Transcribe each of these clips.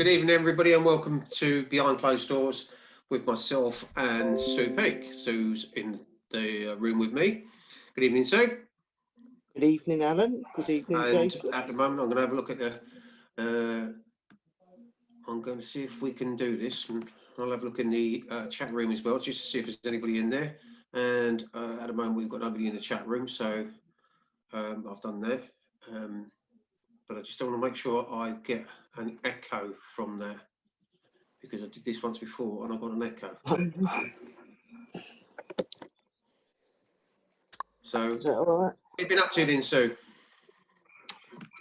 Good evening, everybody, and welcome to Behind Closed Doors with myself and Sue Peake. Sue's in the room with me. Good evening, Sue. Good evening, Alan. Good evening, Jason. At the moment, I'm going to have a look at the. I'm going to see if we can do this, and I'll have a look in the chat room as well, just to see if there's anybody in there. And at the moment, we've got nobody in the chat room, so I've done that. But I just don't want to make sure I get an echo from there, because I did this once before and I got an echo. So, Is that all right? what have you been up to then, Sue?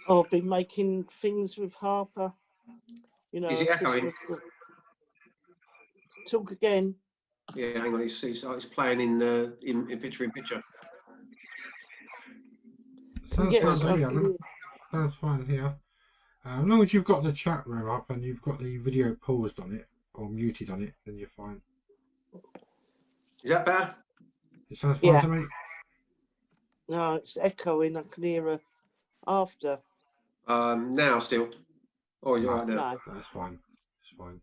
I've been making things with Harper. You know, Is it echoing? Talk again. Yeah, hang on. It's playing in picture in picture. Sounds Yes, fine, Alan. Sounds fine here. As long as you've got the chat room up and you've got the video paused on it or muted on it, then you're fine. Is that better? It sounds fine to me. No, it's echoing. I can hear her after. Now still. Oh, you're right now. No. That's fine. It's fine.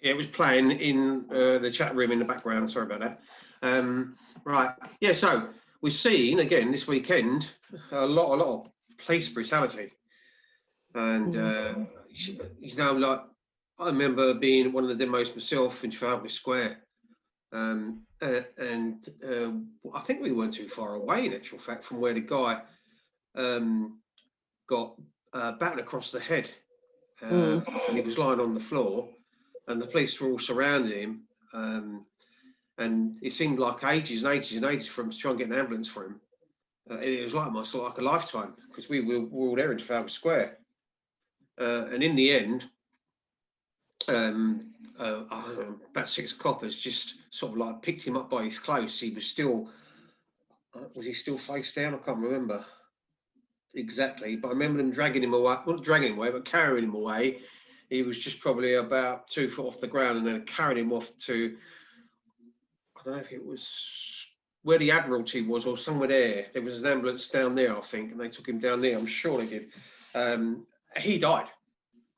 Yeah, it was playing in the chat room in the background. Sorry about that. Right. Yeah. So we've seen again this weekend a lot of police brutality, and you know, like I remember being at one of the demos myself in Trafalgar Square, and I think we weren't too far away in actual fact from where the guy got battered across the head, and he was lying on the floor, and the police were all surrounding him, and it seemed like ages and ages and ages for him to try and get an ambulance for him. It was like a lifetime, because we were all there in Trafalgar Square, and in the end, about 6 coppers just sort of like picked him up by his clothes. He was still, was he still face down? I can't remember exactly, but I remember them dragging him away, not dragging him away, but carrying him away. He was just probably about 2 foot off the ground, and then carried him off to, I don't know if it was where the Admiralty was or somewhere there. There was an ambulance down there, I think, and they took him down there. I'm sure they did. He died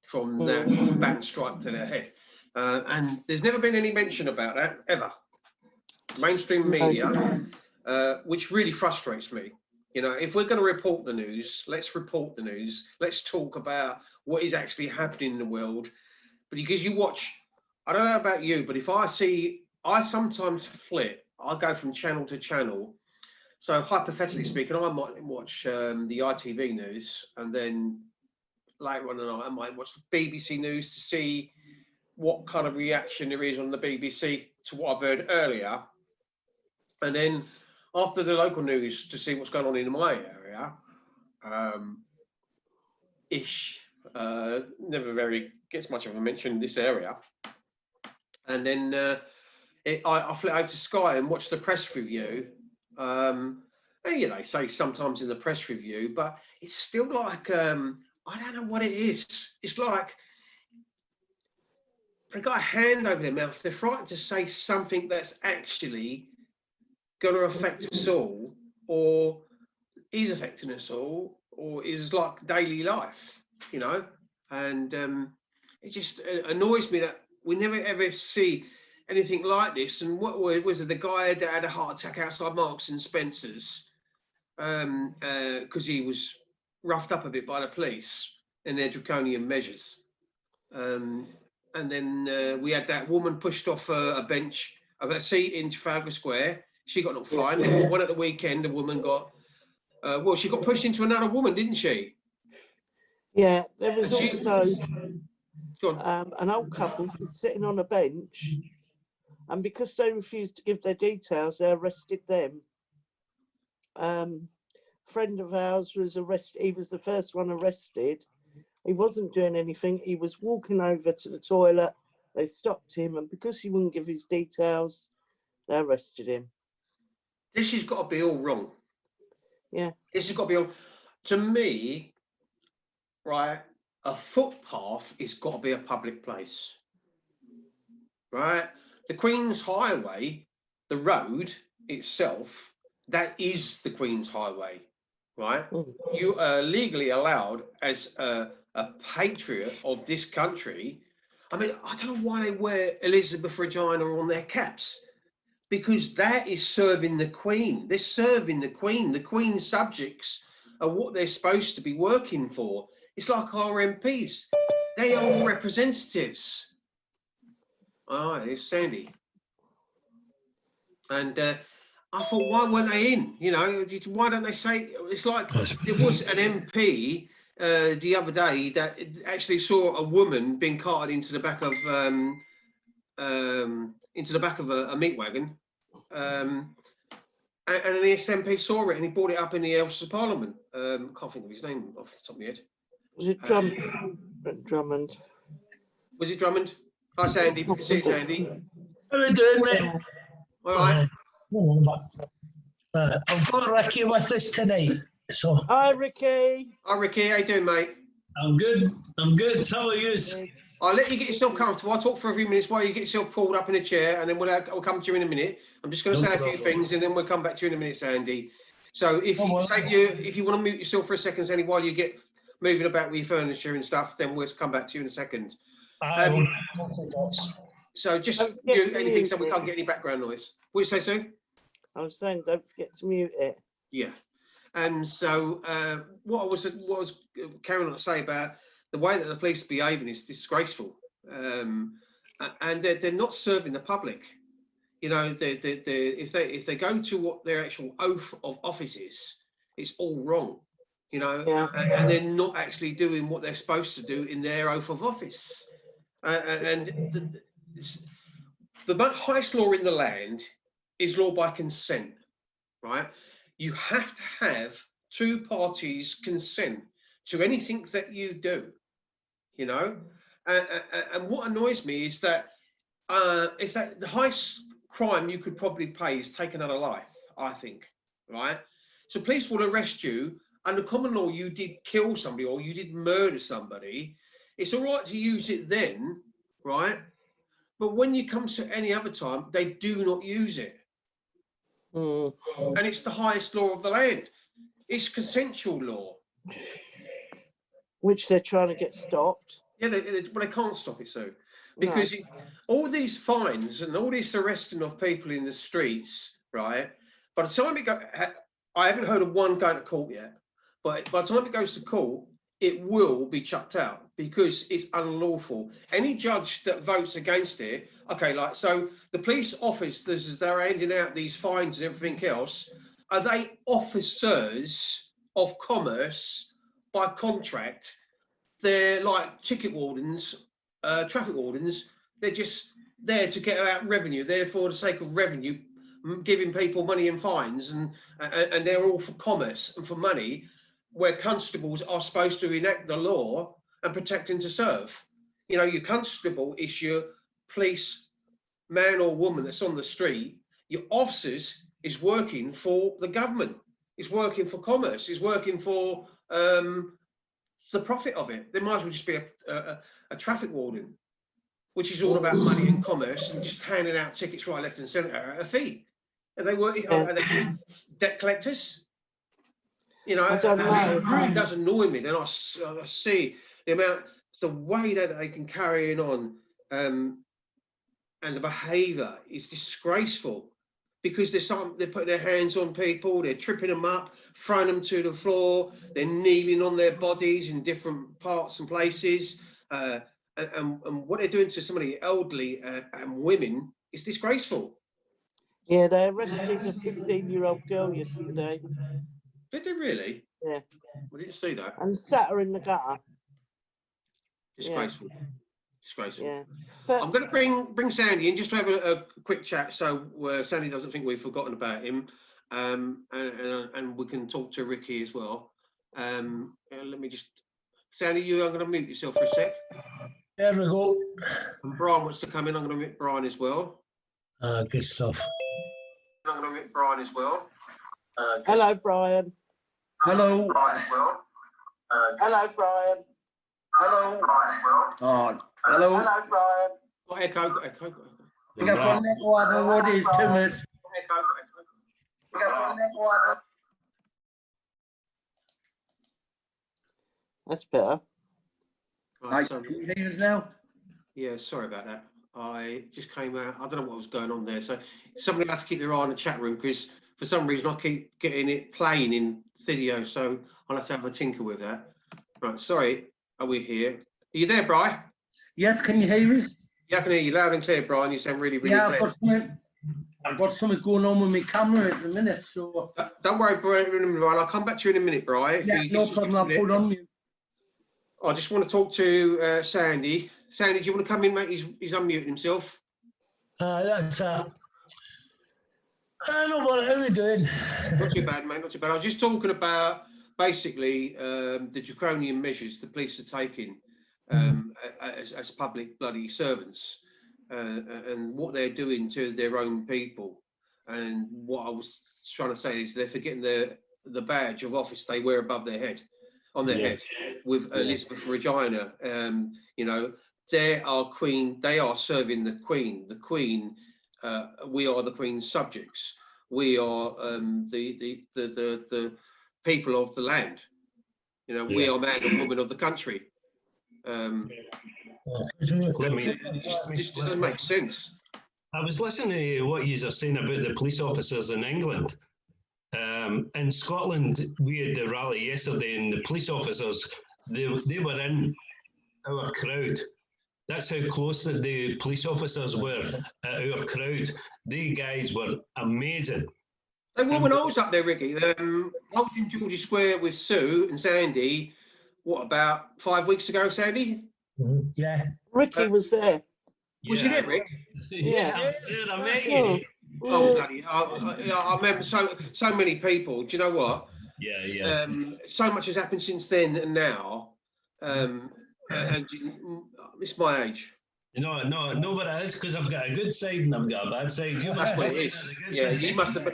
from that bat strike to their head. And there's never been any mention about that, ever. Mainstream media, which really frustrates me. You know, if we're going to report the news, let's report the news. Let's talk about what is actually happening in the world. But because you watch, I don't know about you, but if I sometimes flip, I go from channel to channel. So hypothetically speaking, I might watch the ITV news, and then later on the night, I might watch the BBC news to see what kind of reaction there is on the BBC to what I've heard earlier. And then after the local news to see what's going on in my area, never very gets much of a mention in this area. And then I flit over to Sky and watch the press review. And you know, say sometimes in the press review, but it's still like, I don't know what it is. It's like they got a hand over their mouth. They're frightened to say something that's actually going to affect us all, or is affecting us all, or is like daily life, you know. And it just annoys me that we never ever see anything like this. And what was it? The guy that had a heart attack outside Marks and Spencer's because he was roughed up a bit by the police and their draconian measures. And then we had that woman pushed off a bench of a seat in Trafalgar Square. She got knocked fine. There was one at the weekend. A woman got, well, she got pushed into another woman, didn't she? Yeah, there was also an old couple sitting on a bench, and because they refused to give their details, they arrested them. A friend of ours was arrested. He was the first one arrested. He wasn't doing anything. He was walking over to the toilet. They stopped him, and because he wouldn't give his details, they arrested him. This has got to be all wrong. Yeah. This has got to be all. To me, right, a footpath has got to be a public place. Right? The Queen's Highway, the road itself, that is the Queen's Highway. Right? You are legally allowed as a a patriot of this country. I mean, I don't know why they wear Elizabeth Regina on their caps, because that is serving the Queen. They're serving the Queen. The Queen's subjects are what they're supposed to be working for. It's like our MPs. They are all representatives. All right, it's Sandy. And I thought, why weren't they in? You know, why don't they say? It's like there was an MP the other day that actually saw a woman being carted into the back of a meat wagon, and the SMP saw it and he brought it up in the House of Parliament. Can't think of his name off the top of my head. Was it Drummond? Was it Drummond? Hi, Sandy. If you can see it, Sandy. How are you doing, mate? All right. I've got Ricky with us tonight. So Hi, Ricky. Hi, Ricky. How you doing, mate? I'm good. I'm good. How are you? I'll let you get yourself comfortable. I'll talk for a few minutes while you get yourself pulled up in a chair, and then we'll come to you in a minute. I'm just going to say a few things, and then we'll come back to you in a minute, Sandy. So if you want to mute yourself for a second, Sandy, while you get moving about with your furniture and stuff, then we'll come back to you in a second. So just mute anything so we can't get any background noise. What did you say, Sue? I was saying, don't forget to mute it. Yeah. And so what I was carrying on to say about the way that the police are behaving is disgraceful, and they're not serving the public. You know, if they go to what their actual oath of office is, it's all wrong. You know, Yeah. and they're not actually doing what they're supposed to do in their oath of office. And the highest law in the land is law by consent, right? You have to have two parties consent to anything that you do, you know. And what annoys me is that the highest crime you could probably pay is take another life, I think, right? So police will arrest you under common law. You did kill somebody or you did murder somebody. It's all right to use it then, right? But when you come to any other time, they do not use it. And it's the highest law of the land. It's consensual law. Which they're trying to get stopped. Yeah, but they can't stop it, so. Because all these fines and all this arresting of people in the streets, right? By the time it goes, I haven't heard of one going to court yet, but by the time it goes to court, it will be chucked out because it's unlawful. Any judge that votes against it, okay, like, so the police officers, as they're handing out these fines and everything else, are they officers of commerce by contract? They're like ticket wardens, traffic wardens. They're just there to get out revenue. They're for the sake of revenue, giving people money and fines, and they're all for commerce and for money, where constables are supposed to enact the law and protect and to serve. You know, your constable is your police man or woman that's on the street. Your officers is working for the government. Is working for commerce. Is working for the profit of it. They might as well just be a traffic warden, which is all about money and commerce and just handing out tickets right, left, and centre at a fee. Are they working? Are they debt collectors? You know, it really does annoy me. Then I see the way that they can carry on, and the behaviour is disgraceful because they're putting their hands on people, they're tripping them up, throwing them to the floor, they're kneeling on their bodies in different parts and places, and what they're doing to some of the elderly and women is disgraceful. Yeah, they arrested a 15-year-old girl yesterday. Did they really? Yeah. I didn't see that. And sat her in the gutter. Disgraceful. Yeah. Disgraceful. Yeah. But I'm going to bring Sandy in just to have a quick chat, so Sandy doesn't think we've forgotten about him, and we can talk to Ricky as well. Let me just, Sandy, I'm going to mute yourself for a sec. There we go. And Brian wants to come in. I'm going to mute Brian as well. Good stuff. I'm going to mute Brian as well. hello, Brian. Hello. Hello, Brian. Hello. Oh, Hello, hello. Brian. Got echo. We got one echo out of what is 2 minutes. That's better. Right, so, Can you hear us now? yeah, sorry about that. I just came out. I don't know what was going on there. So somebody has to keep their eye on the chat room because for some reason I keep getting it playing in video. So I'll have to have a tinker with that. Right, sorry. Are we here? Are you there, Bri? Yes, can you hear us? Yeah, I can hear you loud and clear, Brian. You sound really, really Yeah, clear. I've got something going on with my camera at the minute, so Don't worry, Brian. I'll come back to you in a minute, Bri. yeah, no problem. I'll put on mute. I just want to talk to Sandy. Sandy, do you want to come in, mate? He's unmuted himself. That's I know what, how are we doing? Not too bad, mate. Not too bad. I was just talking about basically the draconian measures the police are taking as public bloody servants and what they're doing to their own people. And what I was trying to say is they're forgetting the badge of office they wear above their head, on their head, with Elizabeth Regina. You know, they are queen. They are serving the queen. The queen. We are the queen's subjects. We are the people of the land. You know, we are man and woman of the country. It just doesn't make sense. I was listening to what you are saying about the police officers in England. In Scotland, we had the rally yesterday, and the police officers, they were in our crowd. That's how close the police officers were at our crowd. These guys were amazing. And when I was up there, Ricky, I was in George's Square with Sue and Sandy, what, about 5 weeks ago, Sandy? Yeah. Ricky was there. Was you there, Rick? Yeah. I met you. Oh, bloody! I remember so many people. Do you know what? Yeah. So much has happened since then and now, and it's my age. No, but it is because I've got a good side and I've got a bad side. That's what it is. Yeah, you must have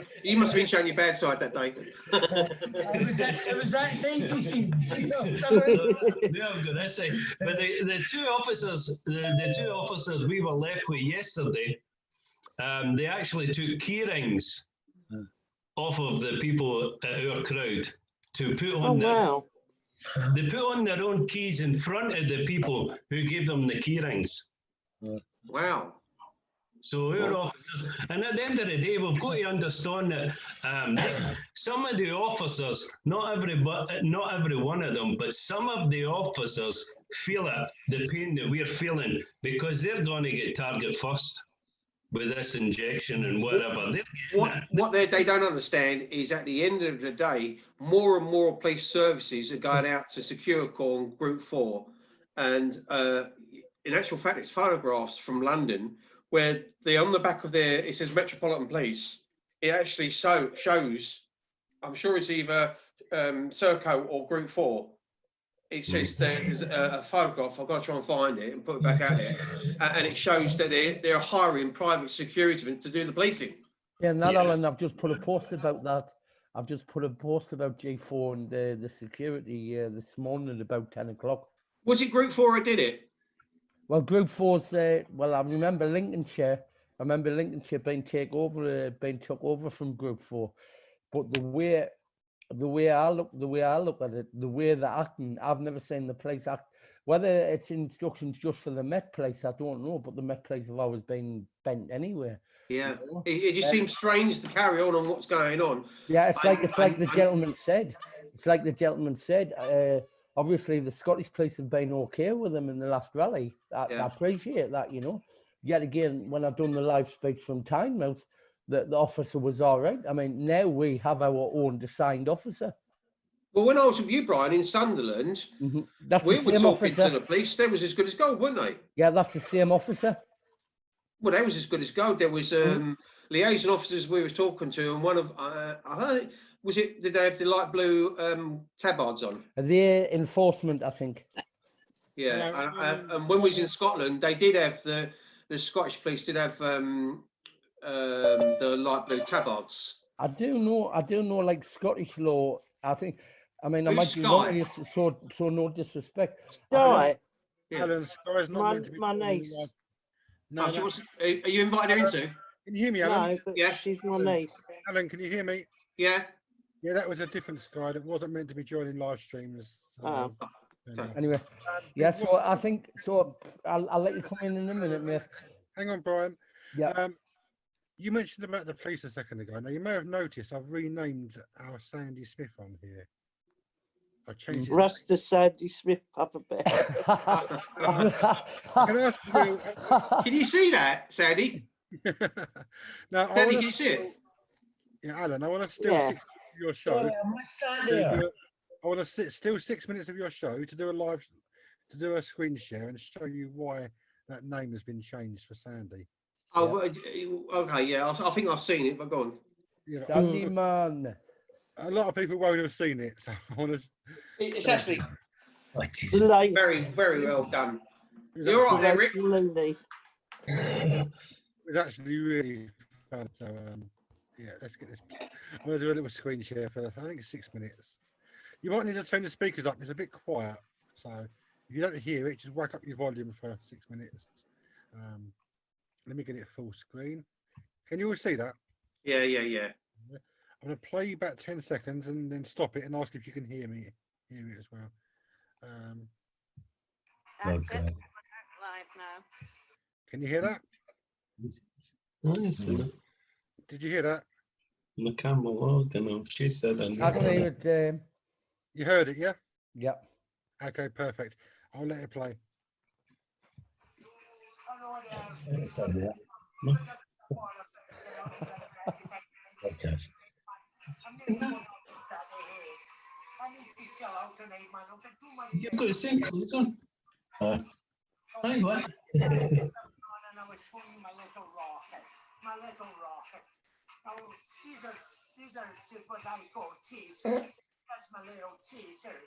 been showing your bad side that day. It was that side, you see. Yeah, I've got that side. But the two officers we were left with yesterday, they actually took key rings off of the people at our crowd to put on They put on their own keys in front of the people who gave them the key rings. Wow. So our officers, and at the end of the day, we've got to understand that some of the officers, not every one of them, but some of the officers feel it, the pain that we're feeling, because they're going to get target first with this injection and whatever. What they don't understand is at the end of the day, more and more police services are going out to Secure Corps and Group 4. And in actual fact, it's photographs from London where they're on the back of it says Metropolitan Police. It actually shows, I'm sure it's either Serco or Group 4. It says there's a photograph. I've got to try and find it and put it back out there. And it shows that they're hiring private security to do the policing. Yeah, not Alan, I've just put a post about that. I've just put a post about G4 and the security this morning at about 10 o'clock. Was it Group 4 who did it? Well, Group 4's, well, I remember Lincolnshire. I remember Lincolnshire being took over from Group 4. But the way I look at it, the way they're acting, I've never seen the police act. Whether it's instructions just for the Met Police, I don't know. But the Met Police have always been bent anyway. Yeah, you know? It just seems strange to carry on what's going on. Yeah, it's like the gentleman said. It's like the gentleman said. Obviously, the Scottish police have been okay with them in the last rally. I appreciate that, you know. Yet again, when I've done the live speech from Tynemouth, the officer was all right. I mean, now we have our own assigned officer. Well, when I was with you, Brian, in Sunderland, that's we the were same talking officer. to the police. They was as good as gold, weren't they? Yeah, that's the same officer. Well, they was as good as gold. There was liaison officers we was talking to, and one of I heard, did they have the light blue tabards on? The enforcement, I think. Yeah, and when we was in Scotland, they did have the Scottish police did have the light blue tabards. I do know, like Scottish law. I think. I mean, I might be wrong. So no disrespect. Sky. Alan, Sky's not meant to be My niece. No, are you invited her into? Can you hear me, Alan? No, but Yeah. she's my niece. Alan, can you hear me? Yeah. Yeah, that was a different Sky that wasn't meant to be joining live streams. Oh. Okay. Anyway, yeah. So I think so. I'll let you come in a minute, mate. Hang on, Brian. Yeah. You mentioned about the police a second ago. Now you may have noticed I've renamed our Sandy Smith on here. I changed it. Rasta Sandy Smith, Papa Bear. Can I ask you, Can you see that, Sandy? now I Sandy, want can you see it? Yeah, Alan, I want to steal Yeah. 6 minutes of your show. Sorry, I missed that to there. do I want to steal 6 minutes of your show to do a screen share and show you why that name has been changed for Sandy. Oh, well, okay, yeah. I think I've seen it, but go on. Yeah, Sandy man. a lot of people won't have seen it, so I want to. It's actually Oh, Jesus. Like, very, very well done. It's You're actually, right there, Rick. Looney. it's actually really fun. So yeah, let's get this. I'm going to do a little screen share for I think it's 6 minutes. You might need to turn the speakers up. It's a bit quiet, so if you don't hear it, just whack up your volume for 6 minutes. Let me get it full screen. Can you all see that? Yeah. I'm going to play about 10 seconds and then stop it and ask if you can hear it as well. That's Okay. it. Live now. Can you hear that? Nice. Did you hear that? The camera logged, and she said, I can hear it. You heard it, yeah? Yeah. Okay, perfect. I'll let it play. It's on there. Podcast. you've got the same clothes on. Hi, what? And I was showing my little rocket. Now, these are just what I call chasers. That's my little chaser.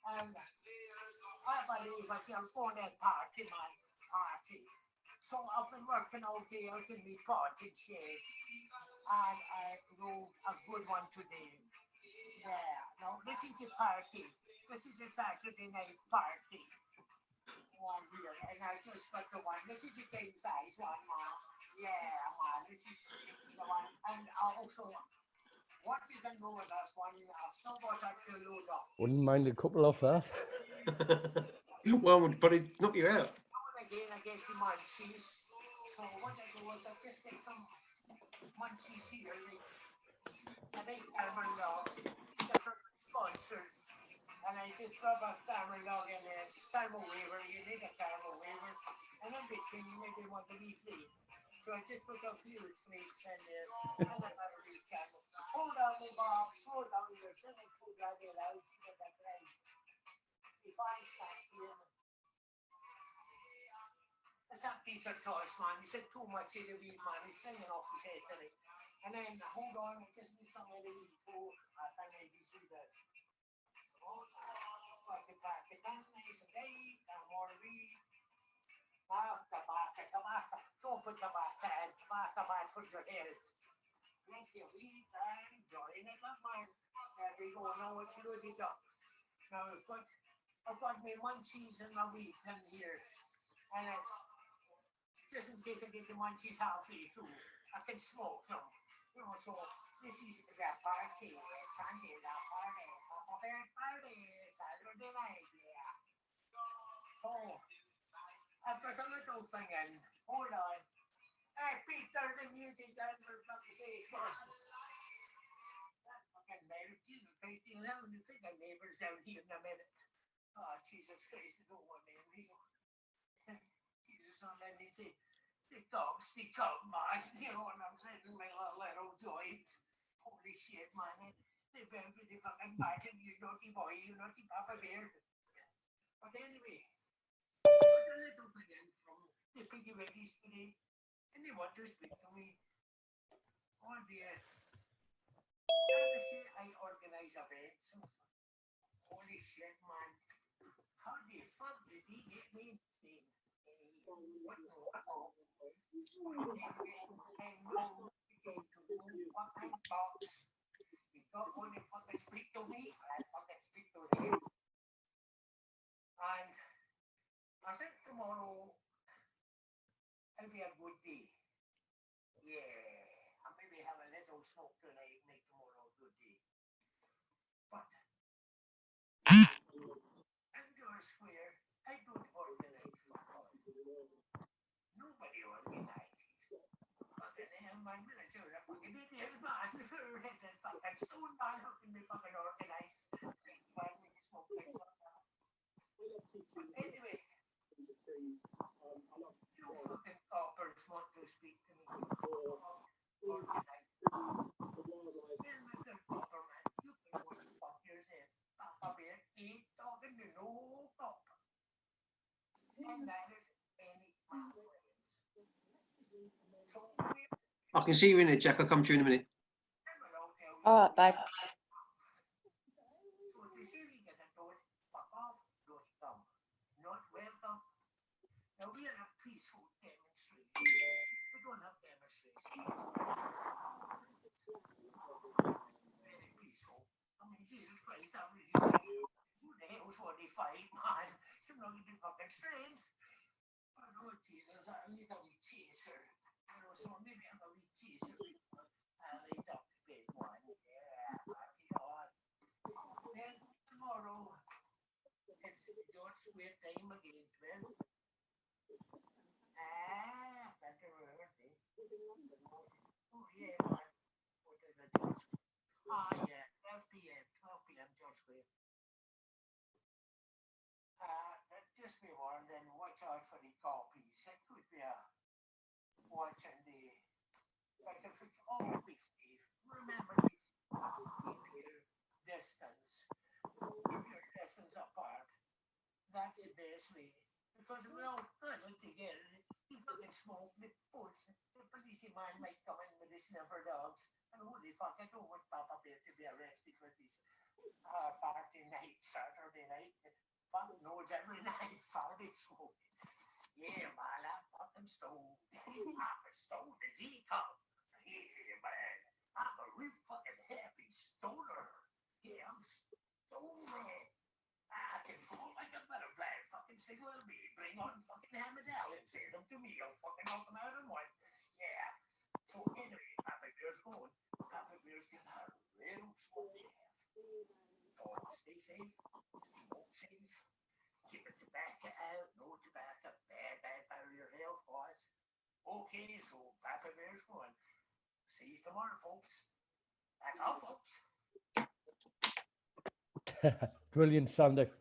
And I believe I feel going at party, man. Party. So I've been working all day out in my potted shed. And I wrote a good one today. Yeah. Now, this is a party. This is a Saturday night party. One here, and I just got the one. This is a king size one, man. Yeah, man. This is the one. And also, what you can do with this one, I've still got that to load up. Wouldn't mind a couple of that. Well, but it knock you out. Again, I get the munchies. So what I do is I just get some munchies here. And they camera logs, different sponsors. And I just rub a camera log in there, thermal waiver, you need a thermal waiver. And in between, you maybe want to be free. So I just put a few flakes in there, and then I reach out. Hold on, me Bob, slow down your swimming pool, I get out, you get that right. If I stand here, it's not Peter Tosh, man. He said too much in the weed, man. He's singing off his head today. And then, hold on, I just need some of the weed too. I think I do see this. Don't put tobacco in. Tobacco bad for your health. Drink your weed and join it up, man. There we go. Now it's loaded up. Now I've got my munchies and my weed in here. And it's just in case I get the munchies halfway through, I can smoke them. You know, so this is the party. Sunday, the party. Papa Bear party. Saturday night, yeah. So, I've got a little thing in. Hold on. Hey, Peter, the music down for fuck's sake, man. That fucking Merritt, Jesus Christ, you'll have to think of neighbours down here in a minute. Oh, Jesus Christ, I don't want them. Jesus, and then they say, the dogs, they come, man. You know what I'm saying? My little joint. Holy shit, man. They better be the fucking imagine you naughty boy, you naughty Papa Bear. But anyway, put a little thing in from the piggy wiggies today, and they want to speak to me. Oh dear. And they say I organize events and stuff. Holy shit, man. How the fuck did he get me? What the fuck? He got one that fucking speak to me, I fucking speak to him. And I think tomorrow will be a good day. Yeah, I maybe have a little smoke tonight, make tomorrow a good day. But indoor mind, when I tell you that fucking idiot, man, that fucking stone man, how can they fucking organise? Man, when you smoke things like that. Anyway, you fucking coppers want to speak to me. Organise. Well, Mr. Copper, man, you can go to fuck yourself. Papa Bear ain't talking to no copper. And that is any my friends. So we I can see you in there, Jack. I'll come to you in a minute. All right, babe. So to see we get a dose, fuck off, don't come. Not welcome. Now we are a peaceful demonstration. We don't have demonstrations. Very peaceful. I mean, Jesus Christ, I'm really sorry. Who the hell's 45, man? You're not even fucking strange. Oh, no, Jesus, I need a wee chaser. You know, so maybe I'm a wee chaser before I lay down to bed one. Yeah, happy on. Then tomorrow, it's George Square time again, well. Better early. Oh, yeah, man. What is the George? Yeah, 12 p.m., George Square. Just be warned and watch out for the copies. It could be a watching the, but if it's always safe, remember this, keep your distance. Keep your distance apart. That's the best way. Because we're all huddled together. You fucking smoke, the police man might come in with the sniffer dogs. And holy fuck, I don't want Papa Bear to be arrested for this party night, Saturday night. Fuck knows every night, Friday smoke. Yeah, man, I'm fucking stoned. I'm as stoned as he come. Yeah, man. I'm a real fucking happy stoner. Yeah, I'm stoned, man. I can fall like a butterfly, fucking single little me. Bring on fucking Hammond Allen, send them to me. I'll fucking knock them out in one. Yeah. So anyway, Papa Bear's going. Papa Bear's gonna real smoke half. So stay safe, smoke safe. Keep the tobacco out, no tobacco, bad for your health, boys. Okay, so Papa Bear's going. See you tomorrow, folks. Back off, folks. Brilliant, Sandy.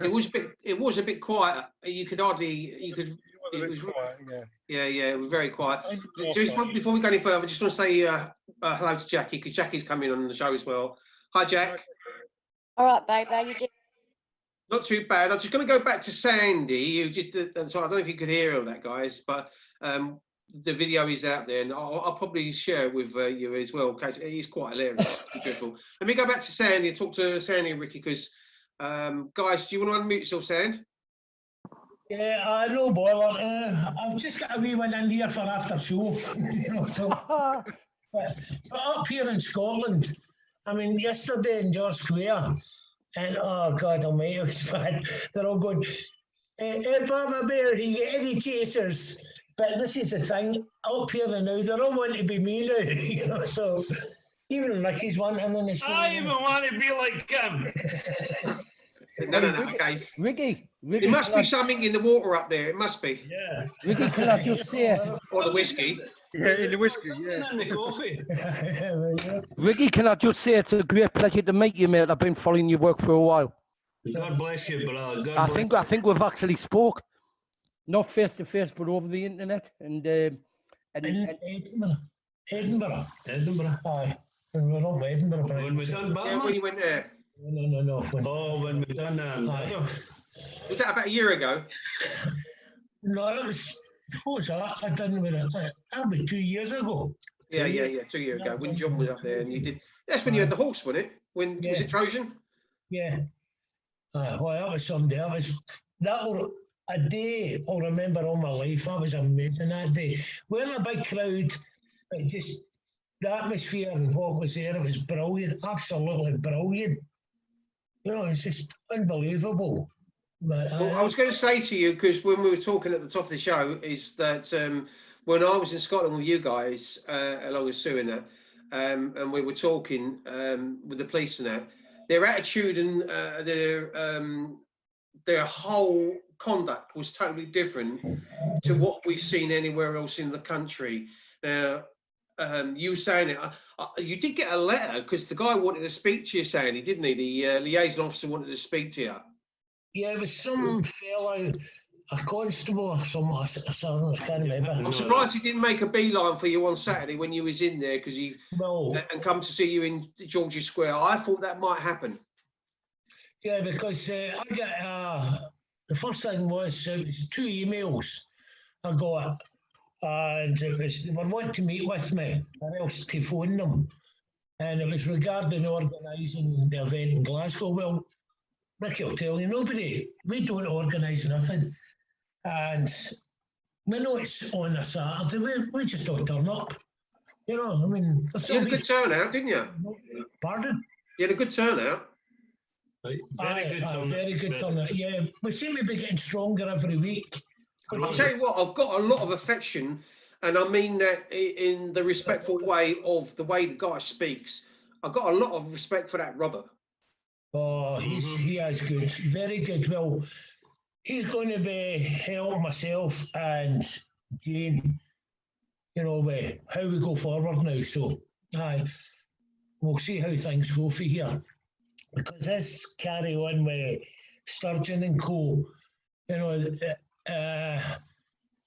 It was a bit quiet. You could hardly, It was quiet, yeah. Yeah, it was very quiet. Only Just half before we go any further, I just want to say hello to Jackie, because Jackie's coming on the show as well. Hi, Jack. All right, babe. How you doing? Not too bad. I'm just going to go back to Sandy. You did, so I don't know if you could hear all that, guys, but the video is out there, and I'll probably share it with you as well, because it is quite hilarious. It's dreadful. Let me go back to Sandy and talk to Sandy and Ricky, because guys, do you want to unmute yourself, Sand? Yeah, I know, bother. I've just got a wee one in here for after show. You know, so, but up here in Scotland, I mean, yesterday in George Square, and oh God almighty, it was bad. They're all going, Papa Bear, he get any chasers. But this is the thing, up here and now, they're all wanting to be me now, you know, so even Ricky's wanting in the show. I even want to be like him. No, guys. Ricky, There must be something in the water up there. It must be. Yeah. Ricky, can I just say, Or the whiskey. Yeah, in the whiskey, Something yeah. in the coffee. Ricky, can I just say it's a great pleasure to meet you, mate. I've been following your work for a while. God bless you, brother. God I bless think we've actually spoke, not face to face, but over the internet, and Edinburgh. Edinburgh. Edinburgh. Aye. When we were up Edinburgh. When we done Yeah, when Batman. you went there. No. When we done Aye. Was that about a year ago? No, that was, what was that? I done with it. That'll be 2 years ago. Yeah, 2 years ago, when John was up there, and you did. That's when you had the horse, wasn't it? When was Yeah. it Trojan? Yeah. Well, that was someday. That was a day I'll remember all my life. That was amazing that day. We had a big crowd, but just the atmosphere and what was there, it was brilliant, absolutely brilliant. You know, it's just unbelievable. But, Well, I was going to say to you, because when we were talking at the top of the show, is that when I was in Scotland with you guys, along with Sue and that, and we were talking with the police and that, their attitude and their whole conduct was totally different to what we've seen anywhere else in the country. Now, you were saying it. You did get a letter because the guy wanted to speak to you, saying he didn't he? The liaison officer wanted to speak to you. Yeah, it was some fella, a constable or something. I can't remember. I'm surprised he didn't make a beeline for you on Saturday when you was in there because and come to see you in George's Square. I thought that might happen. Yeah, because I got the first thing was it was 2 emails I got, and it was they were wanting to meet with me or else to phone them, and it was regarding organising the event in Glasgow. Well, Ricky will tell you, we don't organise nothing, and we know it's on a Saturday. We just don't turn up. You know, I mean, you had a good turnout, didn't you? Pardon? You had a good turnout. Right. Very good turnout. Yeah, we seem to be getting stronger every week. I'll tell you what, I've got a lot of affection, and I mean that in the respectful way of the way the guy speaks. I've got a lot of respect for that Robert. Oh, he is good, very good. Well, he's going to be helping myself and Jane, you know, how we go forward now. So, we'll see how things go for here. Because this carry on with Sturgeon and co, you know,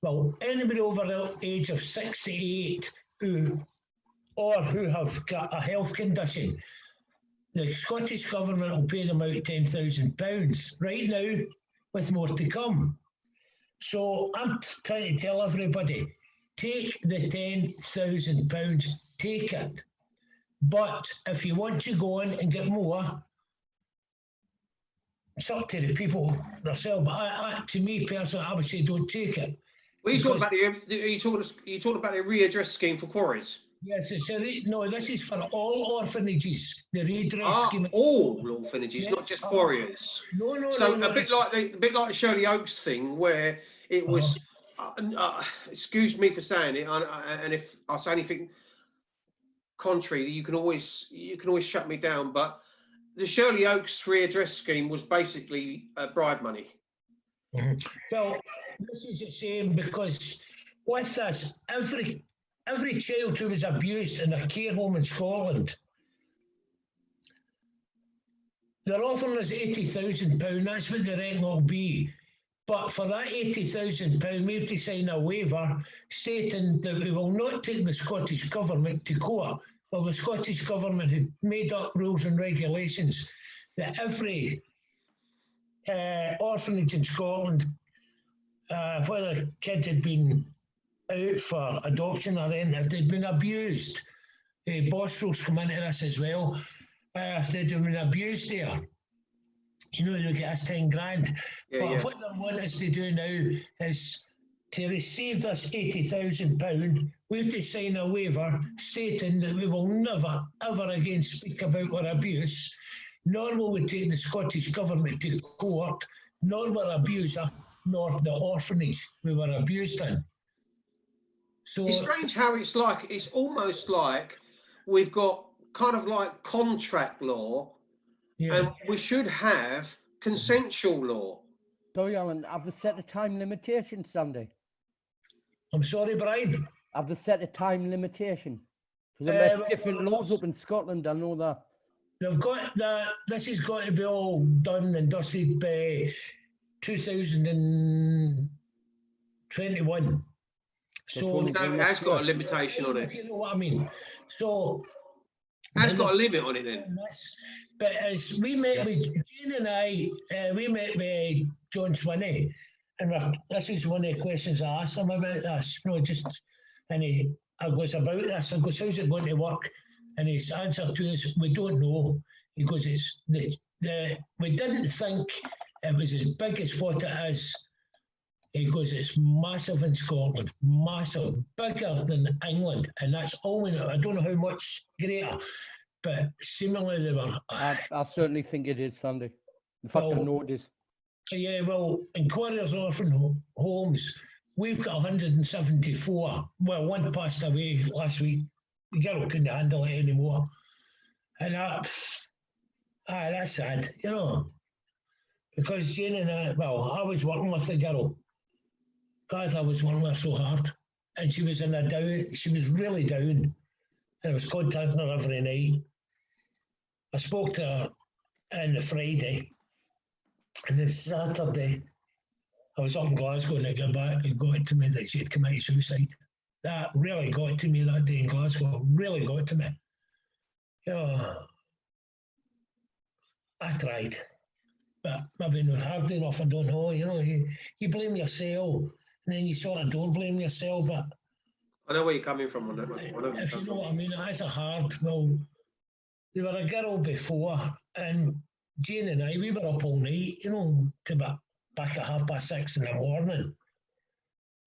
well, anybody over the age of 68 who have got a health condition, the Scottish Government will pay them out £10,000 right now, with more to come. So I'm trying to tell everybody, take the £10,000, take it. But if you want to go on and get more, it's up to the people themselves. But to me personally, I would say don't take it. Well, you talking about the readdress scheme for quarries? Yes, no. This is for all orphanages. The redress scheme. All orphanages, yes, not just quarries. No. So a bit like the Shirley Oaks thing, where it was. Excuse me for saying it, and if I say anything contrary, you can always shut me down. But the Shirley Oaks readdress scheme was basically bribe money. Mm-hmm. Well, this is the same because with this, every child who was abused in a care home in Scotland, they're offering us £80,000. That's what the rent will be. But for that £80,000, we have to sign a waiver stating that we will not take the Scottish Government to court. Well, the Scottish Government had made up rules and regulations that every orphanage in Scotland, whether a kid had been out for adoption or anything, if they'd been abused, boss rules come into this as well. If they'd been abused there, you know, you get us 10 grand. What they want us to do now is to receive this £80,000, we have to sign a waiver stating that we will never, ever again speak about our abuse, nor will we take the Scottish Government to court, nor will abuser, nor the orphanage we were abused in. So it's strange how it's almost like we've got kind of like contract law, and we should have consensual law. Sorry, Alan, have they set a time limitation, Sandy? I'm sorry, Brian. Have they set a time limitation? Because there's different laws up in Scotland, I know that. They've got that. This has got to be all done and dusted by 2021. So it has got a limitation on it. If you know what I mean. So it has got a limit on it then. But as we met with Jane and I, we met with John Swinney, and this is one of the questions I asked him about this. I goes about this. I goes, how's it going to work? And his answer to us, we don't know. He goes, we didn't think it was as big as what it is. He goes, it's massive in Scotland, massive, bigger than England, and that's all we know. I don't know how much greater, but seemingly they were. I certainly think it is, Sandy. In fact, I know it is. Yeah, well, in Quarriers Orphan Homes, we've got 174. Well, one passed away last week. The girl couldn't handle it anymore. And that's sad, you know, because Jane and I was working with the girl. God, I was working with her so hard. and she was in a down. She was really down, and I was contacting her every night. I spoke to her on the Friday, and then Saturday, I was up in Glasgow, and I got back and got it to me that she had committed suicide. That really got to me that day in Glasgow. It really got to me. You know, I tried, but maybe not hard enough. I don't know. You know, you blame yourself, and then you sort of don't blame yourself. But I know where you're coming from on that one. I know where you're if you coming know from. what I mean, it's a hard. Well, there were a girl before, and Jane and I, we were up all night, you know, to back at 6:30 in the morning.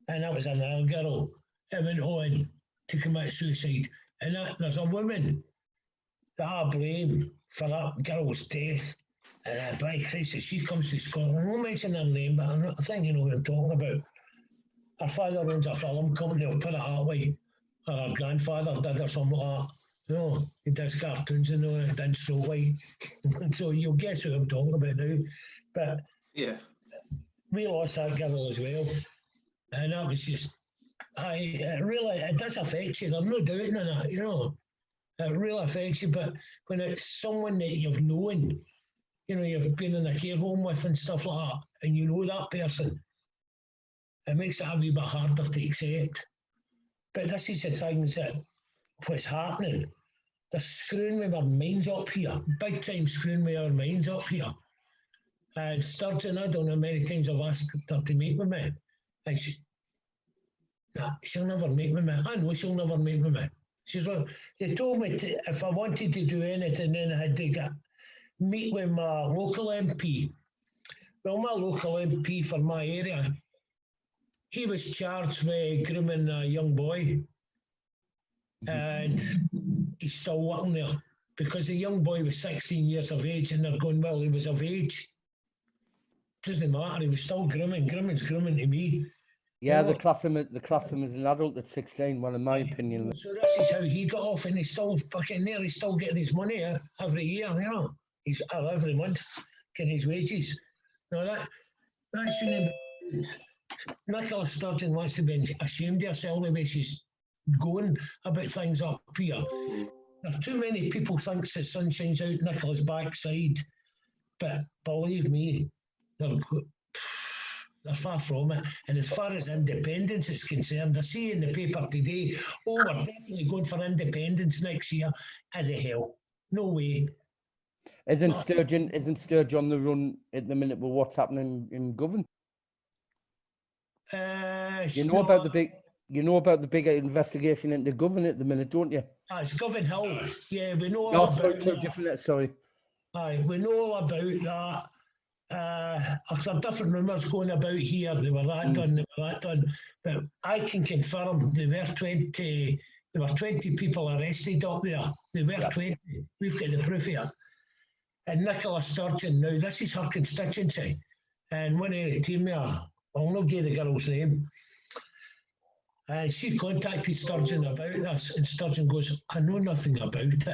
And that was another girl that went on to commit suicide. And there's a woman that I blame for that girl's death. And by Christ, she comes to Scotland. I won't mention her name, but I think you know what I'm talking about. Her father owns a film company, I'll put it that way. Or her grandfather did or something like that. You know, he does cartoons and all, it did so white. So you'll guess what I'm talking about now. But Yeah. we lost that girl as well. And that was just, it does affect you. There's no doubting that, you know. It really affects you. But when it's someone that you've known, you know, you've been in a care home with and stuff like that, and you know that person, it makes it a wee bit harder to accept. But this is the things that what's happening. They're screwing with our minds up here, big time screwing with our minds up here. And Sturgeon, I don't know how many times I've asked her to meet with me, and she'll never meet with me. I know she'll never meet with me. They told me if I wanted to do anything, then I had to meet with my local MP. Well, my local MP for my area, he was charged with grooming a young boy, and he's still working there because the young boy was 16 years of age, and they're going, well, he was of age. Doesn't matter, he was still grooming. Grooming's grooming to me. Yeah, You know? the class him as an adult at 16, well, in my opinion. So this is how he got off, and he's still fucking there. He's still getting his money every year, you know. Or every month, getting his wages. Now that shouldn't be. Nicola Sturgeon wants to be ashamed of herself the way she's going about things up here. There's too many people think the sun shines out Nicola's backside, but believe me, they're far from it. And as far as independence is concerned, I see in the paper today, oh, we're definitely going for independence next year. How the hell? No way. Isn't Sturgeon on the run at the minute with what's happening in Govan? You know about the big investigation into Govan at the minute, don't you? It's Govan Hill. Yeah, we know all about that. Sorry. Aye, we know all about that. There are different rumours going about here. They were that done, they were that done. But I can confirm there were 20 people arrested up there. There were 20. We've got the proof here. And Nicola Sturgeon, now this is her constituency. And one of the team there, I'll not give the girl's name. And she contacted Sturgeon about this, and Sturgeon goes, I know nothing about it.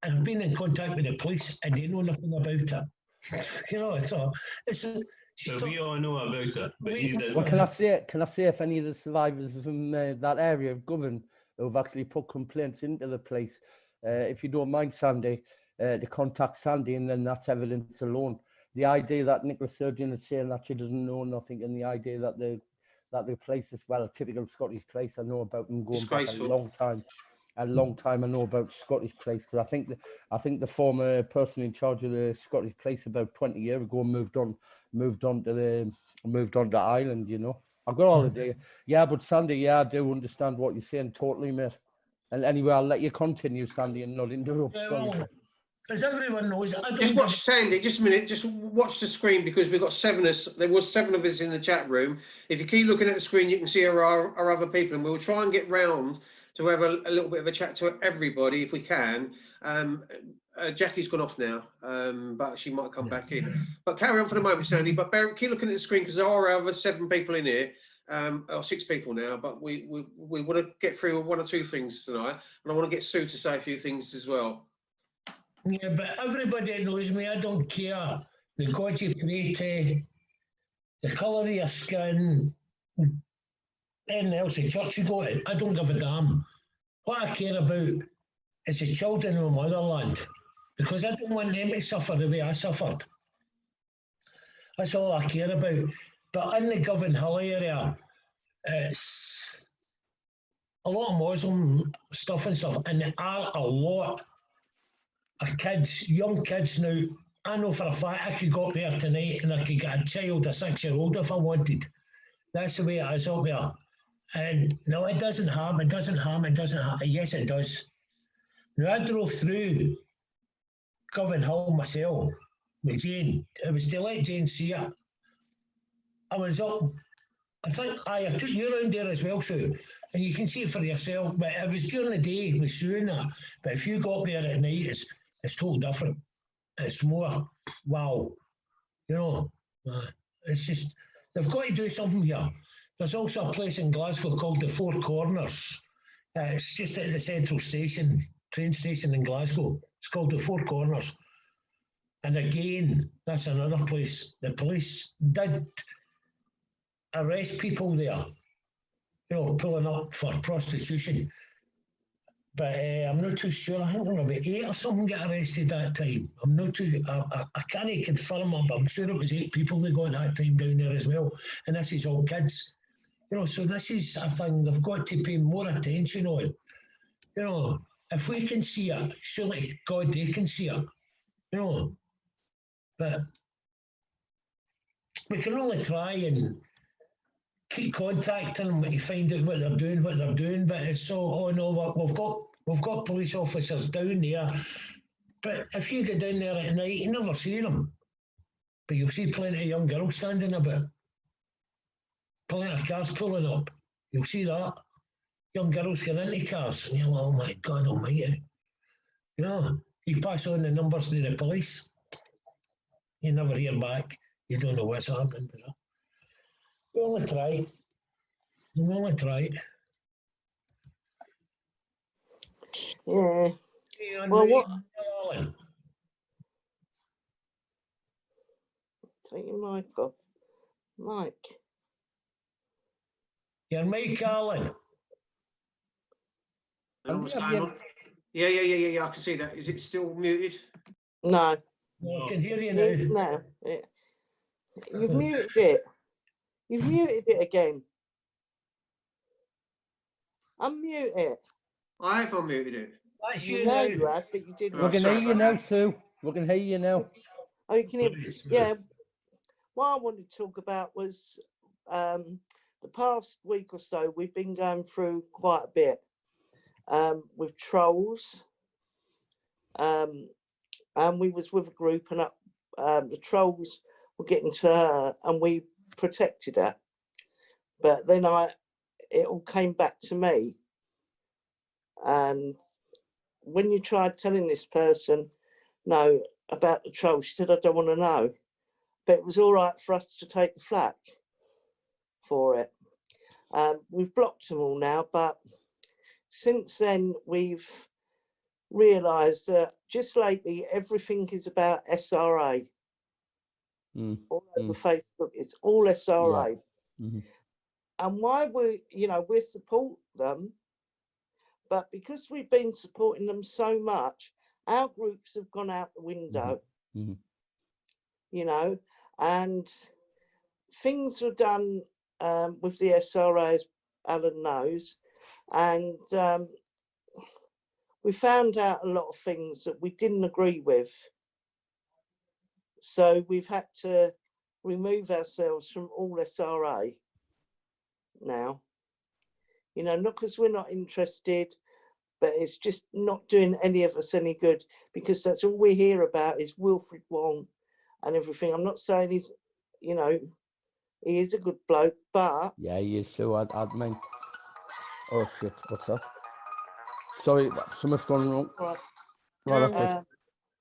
And I've been in contact with the police, and they know nothing about it. You know, so we all know about it, but you didn't. Well, can I say if any of the survivors from that area of Govan who've actually put complaints into the police, if you don't mind, Sandy, to contact Sandy, and then that's evidence alone. The idea that Nicola Sturgeon is saying that she doesn't know nothing, and the idea that the place is, well, a typical Scottish place. I know about them going back a long time. I know about Scottish place, because I think the former person in charge of the Scottish place about 20 years ago moved on to Ireland. You know, I've got all the day. Yeah, but Sandy, yeah, I do understand what you're saying totally, mate. And anyway, I'll let you continue, Sandy, and not interrupt. Because everyone knows. Just watch Sandy, just a minute, just watch the screen, because we've got there was 7 of us in the chat room. If you keep looking at the screen, you can see our other people, and we'll try and get round to have a little bit of a chat to everybody if we can. Jackie's gone off now, but she might come back in. But carry on for the moment, Sandy, but keep looking at the screen, because there are over 7 people in here, or 6 people now, but we want to get through 1 or 2 things tonight, and I want to get Sue to say a few things as well. Yeah, but everybody knows me. I don't care the God you pray to, the colour of your skin, anything else the church you go to, I don't give a damn. What I care about is the children of my motherland, because I don't want them to suffer the way I suffered. That's all I care about. But in the Govan Hill area, it's a lot of Muslim stuff and stuff, and there are a lot of kids, young kids now. I know for a fact I could go up there tonight and I could get a child, a 6-year-old if I wanted. That's the way it is up there. And no, it doesn't harm, it doesn't harm, it doesn't harm. Yes, it does. Now, I drove through Govan Hill myself with Jane. It was to let Jane see it. I was up, I think I took you around there as well, Sue, and you can see it for yourself. But it was during the day with Sue and that. But if you go up there at night, it's totally different. It's more, wow, you know, it's just, they've got to do something here. There's also a place in Glasgow called the Four Corners. It's just at the central station, train station in Glasgow. It's called the Four Corners. And again, that's another place. The police did arrest people there, you know, pulling up for prostitution. But I'm not too sure. I think there were about 8 or something get arrested that time. I'm not too, I can't confirm it, but I'm sure it was 8 people they got that time down there as well. And this is all kids. You know, so this is a thing they've got to pay more attention on. You know, if we can see it, surely God, they can see it. You know, but we can only try and keep contacting them to find out what they're doing. But it's so, oh no, we've got police officers down there. But if you get down there at night, you never see them. But you'll see plenty of young girls standing about. Plenty of cars pulling up. You'll see that. Young girls get into cars. And you're like, oh my God almighty. You know, you pass on the numbers to the police. You never hear back. You don't know what's happening. But we only try. We only try. Yeah. And Well, what? Alan. Take your mic off. Mike. You're Mike Allen. What's going on? Yeah. I can see that. Is it still muted? No. No, I can hear you now. No. Yeah. You've muted it. You've muted it again. Unmute it. I have unmuted it. That's You you know now. you have, but you didn't. We can sorry hear you about now, that. Sue. We can hear you now. Oh, you can hear. Yeah. What I wanted to talk about was the past week or so, we've been going through quite a bit with trolls. And we was with a group and the trolls were getting to her and we protected her. But then it all came back to me. And when you tried telling this person, no, about the troll, she said, I don't want to know. But it was all right for us to take the flak for it. We've blocked them all now, but since then we've realised that just lately everything is about SRA. All over Facebook, it's all SRA. Yeah. Mm-hmm. And why we support them, but because we've been supporting them so much, our groups have gone out the window. Mm-hmm. You know, and things were done with the SRA, as Alan knows, and we found out a lot of things that we didn't agree with. So we've had to remove ourselves from all SRA now. You know, not because we're not interested, but it's just not doing any of us any good, because that's all we hear about is Wilfred Wong and everything. I'm not saying he's, you know, he is a good bloke, but... Yeah, he is, Sue. I mean... Oh, shit. What's that? Sorry, something's gone wrong. Right.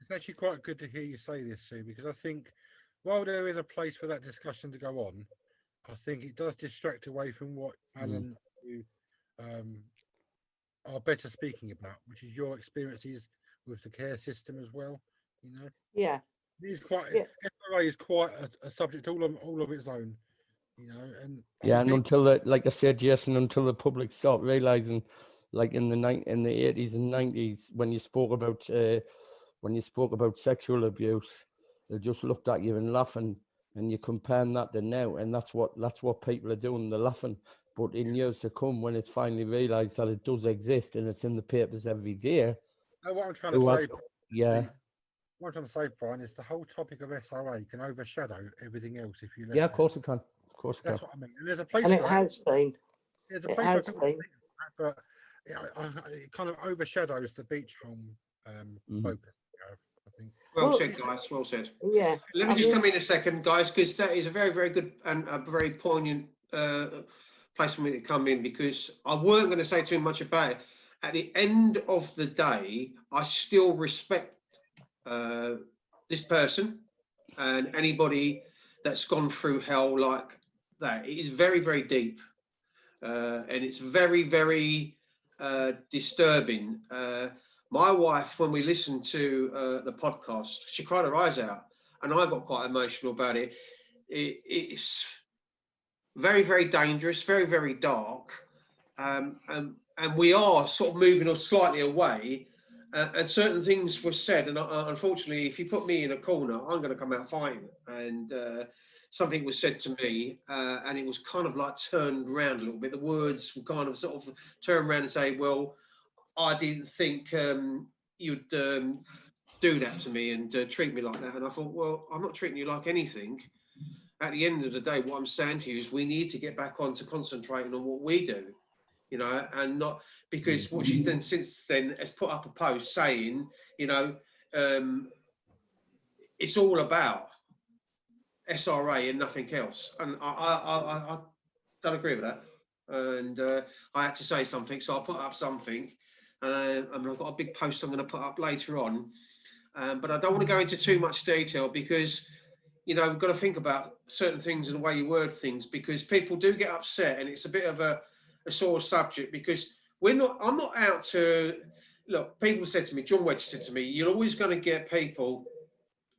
It's actually quite good to hear you say this, Sue, because I think while there is a place for that discussion to go on, I think it does distract away from what Alan you, are better speaking about, which is your experiences with the care system as well. You know. Yeah. It is quite. Yeah. FRA is quite a subject all of its own. you know, and Yeah, and people, until the, like I said, Jason, until the public start realizing, like in the 80s and 90s, when you spoke about sexual abuse, they just looked at you and laughing, and you comparing that to now, and that's what people are doing, they're laughing. But in years to come, when it's finally realised that it does exist and it's in the papers every day, what I'm trying to who say, has, yeah, what I'm trying to say, Brian, is the whole topic of SRA can overshadow everything else if you let yeah, it. of course it can, of course it can. That's what I mean. And there's a place And for it that. has been. There's a It place where has people been. think that, but it kind of overshadows the Beechholme focus. You know, I think. Well Well, said, guys. Well said. Yeah. Let me I just mean, come in a second, guys, because that is a very, very good and a very poignant place for me to come in, because I weren't going to say too much about it. At the end of the day, I still respect this person and anybody that's gone through hell like that. It is very, very deep, and it's very, very disturbing. My wife, when we listened to the podcast, she cried her eyes out, and I got quite emotional about it. It's very, very dangerous, very, very dark, and we are sort of moving us slightly away. And certain things were said, and unfortunately, if you put me in a corner, I'm going to come out fighting. And something was said to me, and it was kind of like turned around a little bit. The words were kind of sort of turned around and say, "Well, I didn't think you'd do that to me and treat me like that." And I thought, well, I'm not treating you like anything. At the end of the day, what I'm saying to you is we need to get back on to concentrating on what we do, you know, and not because what she's done since then has put up a post saying, you know, it's all about SRA and nothing else. And I don't agree with that. And I had to say something, so I put up something. And I've got a big post I'm going to put up later on. But I don't want to go into too much detail because, you know, we've got to think about certain things and the way you word things, because people do get upset, and it's a bit of a sore subject, because I'm not out to, look, people said to me, John Wedge said to me, you're always going to get people,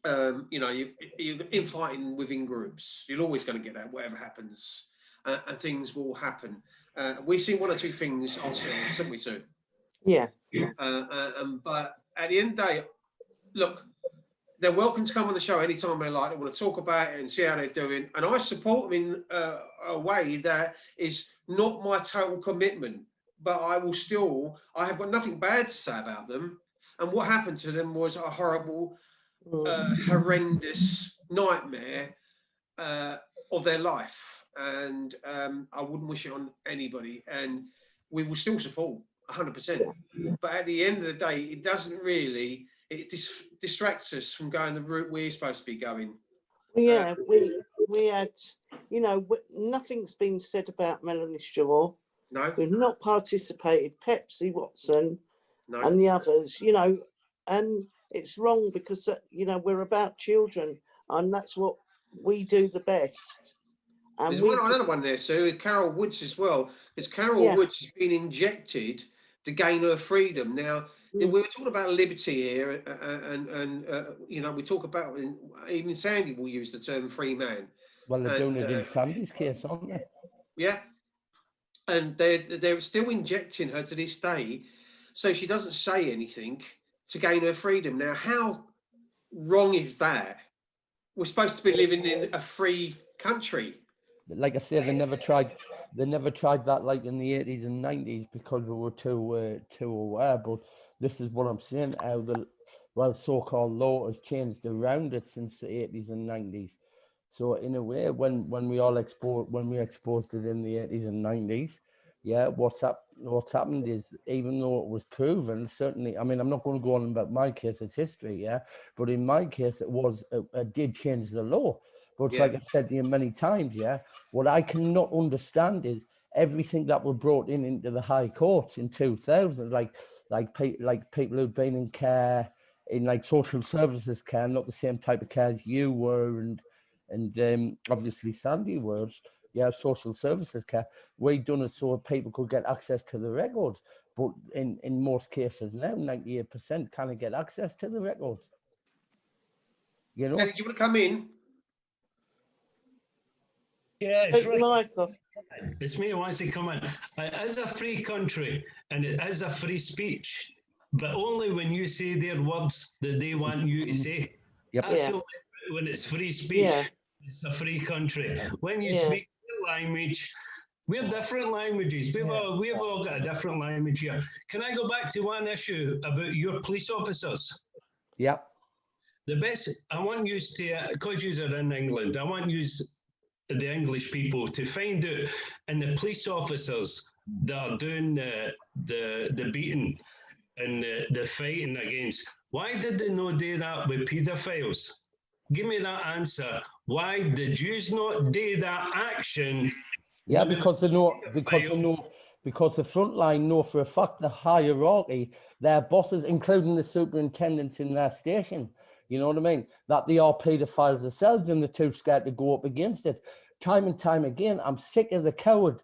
you know, you're infighting within groups. You're always going to get that, whatever happens, and things will happen. We've seen one or two things ourselves, haven't we, Sue? yeah. But at the end of the day, look, they're welcome to come on the show anytime they like. They want to talk about it and see how they're doing. And I support them in a way that is not my total commitment. But I will still, I have got nothing bad to say about them. And what happened to them was a horrible, horrendous nightmare of their life. And I wouldn't wish it on anybody. And we will still support 100%. But at the end of the day, it doesn't really, it distracts us from going the route we're supposed to be going. Yeah, we had, you know, nothing's been said about Melanie Shaw. No. We've not participated, Pepsi, Watson, No. and the others, you know, and it's wrong because, you know, we're about children, and that's what we do the best. And there's another one there, Sue, Carol Woods as well. Because Carol Woods has been injected to gain her freedom. Now, we were talking about liberty here, and you know, we talk about, even Sandy will use the term free man. Well, they're doing it in Sandy's case, aren't they? Yeah. And they're still injecting her to this day, so she doesn't say anything to gain her freedom. Now, how wrong is that? We're supposed to be living in a free country. Like I said, they never tried that, like in the 80s and 90s, because we were too aware. But this is what I'm saying, how the so-called law has changed around it since the 80s and 90s. So in a way, when we exposed it in the 80s and 90s, yeah, what's happened is, even though it was proven, certainly, I mean, I'm not going to go on about my case, it's history, yeah, but in my case, it did change the law. But like I've said to you many times, yeah, what I cannot understand is everything that was brought into the High Court in 2000, like people who've been in care, in like social services care, not the same type of care as you were, and obviously Sandy was, yeah, social services care. We done it so people could get access to the records, but in most cases now, 98% can't get access to the records. You know. Hey, do you want to come in? Yeah, it's Take the mic off. It's me who wants to come in. It is a free country and it is a free speech, but only when you say their words that they want you to say. Yep. That's Yeah. only when it's free speech. Yeah. It's a free country. When you Yeah. speak their language, we're different languages. We've all got a different language here. Can I go back to one issue about your police officers? Yep. The best, I want you to, because you are in England, I want you, the English people, to find out, and the police officers that are doing the beating and the fighting against, why did they not do that with paedophiles? Give me that answer. Why did you not do that action? Yeah, because the front line know for a fact the hierarchy, their bosses, including the superintendents in their station, you know what I mean, that they are paedophiles themselves and they're too scared to go up against it. Time and time again, I'm sick of the coward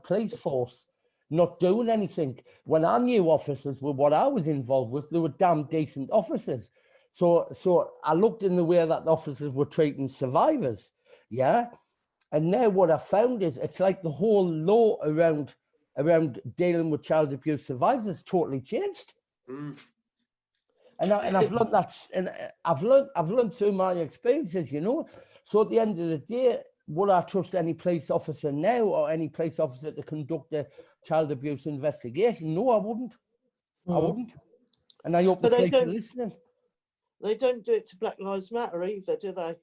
police force not doing anything. When I knew officers were what I was involved with, they were damn decent officers. So I looked in the way that the officers were treating survivors, yeah. And now what I found is it's like the whole law around dealing with child abuse survivors has totally changed. Mm. And I've learned that, and I've learned through my experiences, you know. So at the end of the day, would I trust any police officer now or any police officer to conduct a child abuse investigation? No, I wouldn't. I wouldn't. And I hope the But they police are don't- listening. They don't do it to Black Lives Matter either, do they?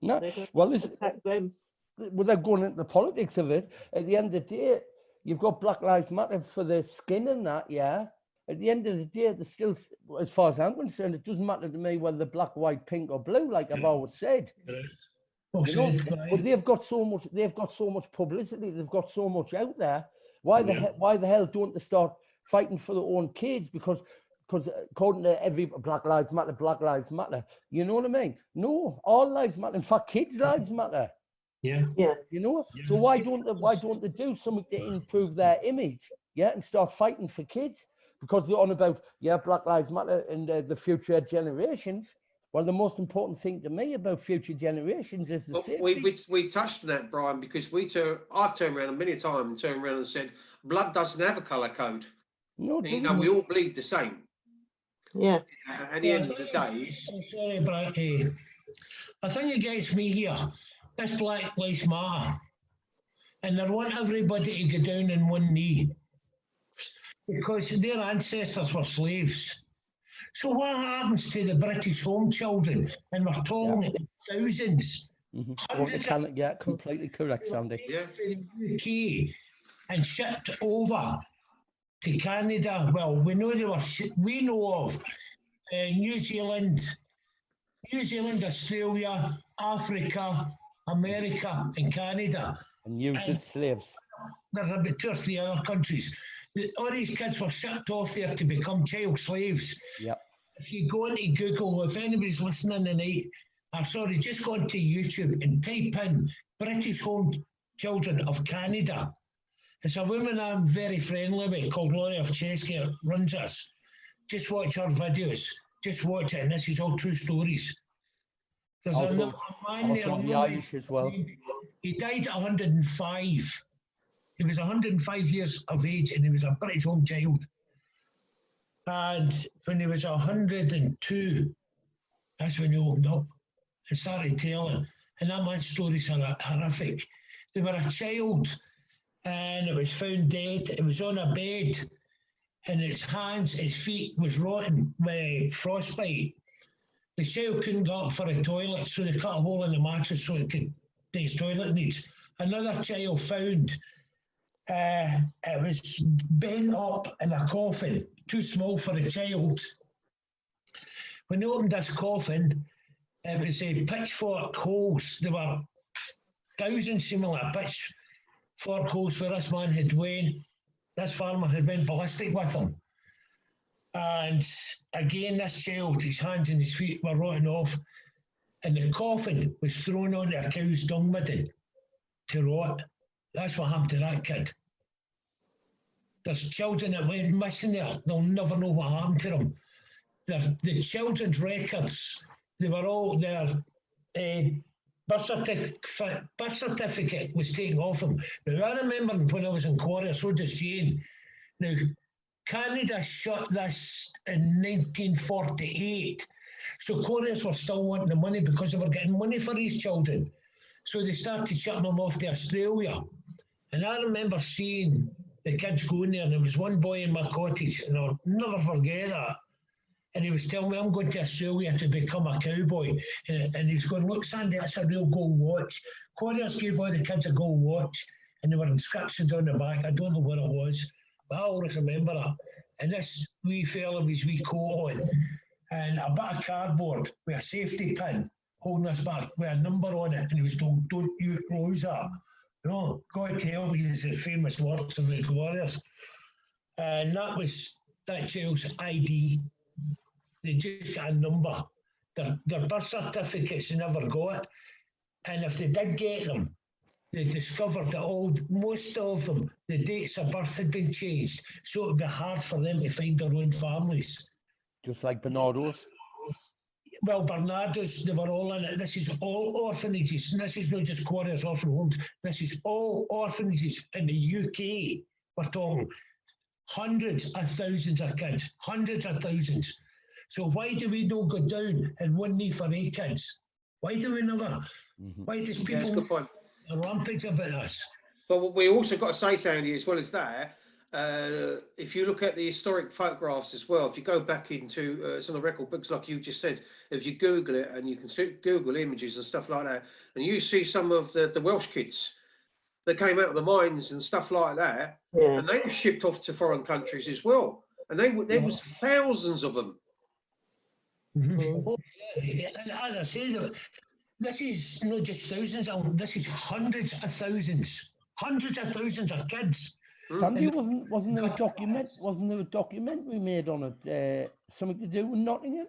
No. They don't Well, this attack them. without going into the politics of it, at the end of the day, you've got Black Lives Matter for the skin and that, yeah. At the end of the day, there's still, as far as I'm concerned, it doesn't matter to me whether they're black, white, pink, or blue, like I've always said. Well You know, said, Brian. but they've got so much publicity, they've got so much out there. Why the hell don't they start fighting for their own kids? Because according to every Black Lives Matter, you know what I mean? No, all lives matter. In fact, kids' lives matter. Yeah. Yeah. You know, so why don't they do something to improve their image? Yeah, and start fighting for kids, because they're on about Black Lives Matter and the future generations. Well, the most important thing to me about future generations is the But safety. we touched on that, Brian, because I've turned around many times and turned around and said blood doesn't have a colour code. No, You know, we all bleed the same. Yeah. At the end of the day, I'm sorry, but I think it gets me here. This Black Lives Matter, and they want everybody to go down on one knee because their ancestors were slaves. So what happens to the British home children? And we're talking thousands. Completely correct, Sandy. Yeah. For the UK and shipped over to Canada. Well, we know we know of New Zealand, Australia, Africa, America, and Canada. And used as slaves. There's about 2 or 3 other countries. All these kids were shipped off there to become child slaves. Yep. If you go into Google, if anybody's listening tonight, just go into YouTube and type in British home children of Canada. It's a woman I'm very friendly with called Laurie of Chesky, runs us. Just watch her videos. Just watch it, and this is all true stories. There's a man there, the Irish as well. He died at 105. He was 105 years of age, and he was a British home child. And when he was 102, that's when he opened up and started telling. And that man's stories are horrific. They were a child, and it was found dead. It was on a bed, and its hands, its feet was rotten with frostbite. The child couldn't go up for a toilet, so they cut a hole in the mattress so it could do its toilet needs. Another child found it was bent up in a coffin, too small for a child. When they opened this coffin, it was a pitchfork holes. There were thousands similar pitchfork holes where this man had went. This farmer had went ballistic with him. And again, this child, his hands and his feet were rotting off, and the coffin was thrown onto a cow's dung midden to rot. That's what happened to that kid. There's children that went missing there. They'll never know what happened to them. The children's records, they were all there. birth certificate was taken off him. Now, I remember when I was in Korea, so does Jane. Now, Canada shut this in 1948. So Koreans were still wanting the money because they were getting money for these children. So they started shutting them off to Australia. And I remember seeing the kids going there, and there was one boy in my cottage, and I'll never forget that. And he was telling me, I'm going to Australia to become a cowboy. And he was going, look, Sandy, that's a real gold watch. Koreans gave all the kids a gold watch, and there were inscriptions on the back. I don't know what it was, but I always remember that. And this wee fella with his wee coat on, and a bit of cardboard with a safety pin holding us back with a number on it. And he was told, don't you lose that. No, God help me, is the famous words of the Warriors. And that was that child's ID. They just got a number. Their birth certificates, they never got. And if they did get them, they discovered that most of them, the dates of birth had been changed. So it would be hard for them to find their own families. Just like Bernardo's. Well, Bernardo's, they were all in it. This is all orphanages. And this is not just Quarriers orphan homes. This is all orphanages in the UK. We're talking hundreds of thousands of kids. Hundreds of thousands. So why do we not go down and one knee for 8 kids? Why do we never? Why does people rampage about us? But we also got to say, Sandy, as well as that, if you look at the historic photographs as well, if you go back into some of the record books, like you just said, if you Google it, and you can Google images and stuff like that, and you see some of the Welsh kids that came out of the mines and stuff like that, and they were shipped off to foreign countries as well, and there was thousands of them. Oh, yeah. And as I say, this is not just thousands, this is hundreds of thousands of kids. Sandy, wasn't there a documentary made on it? Something to do with Nottingham?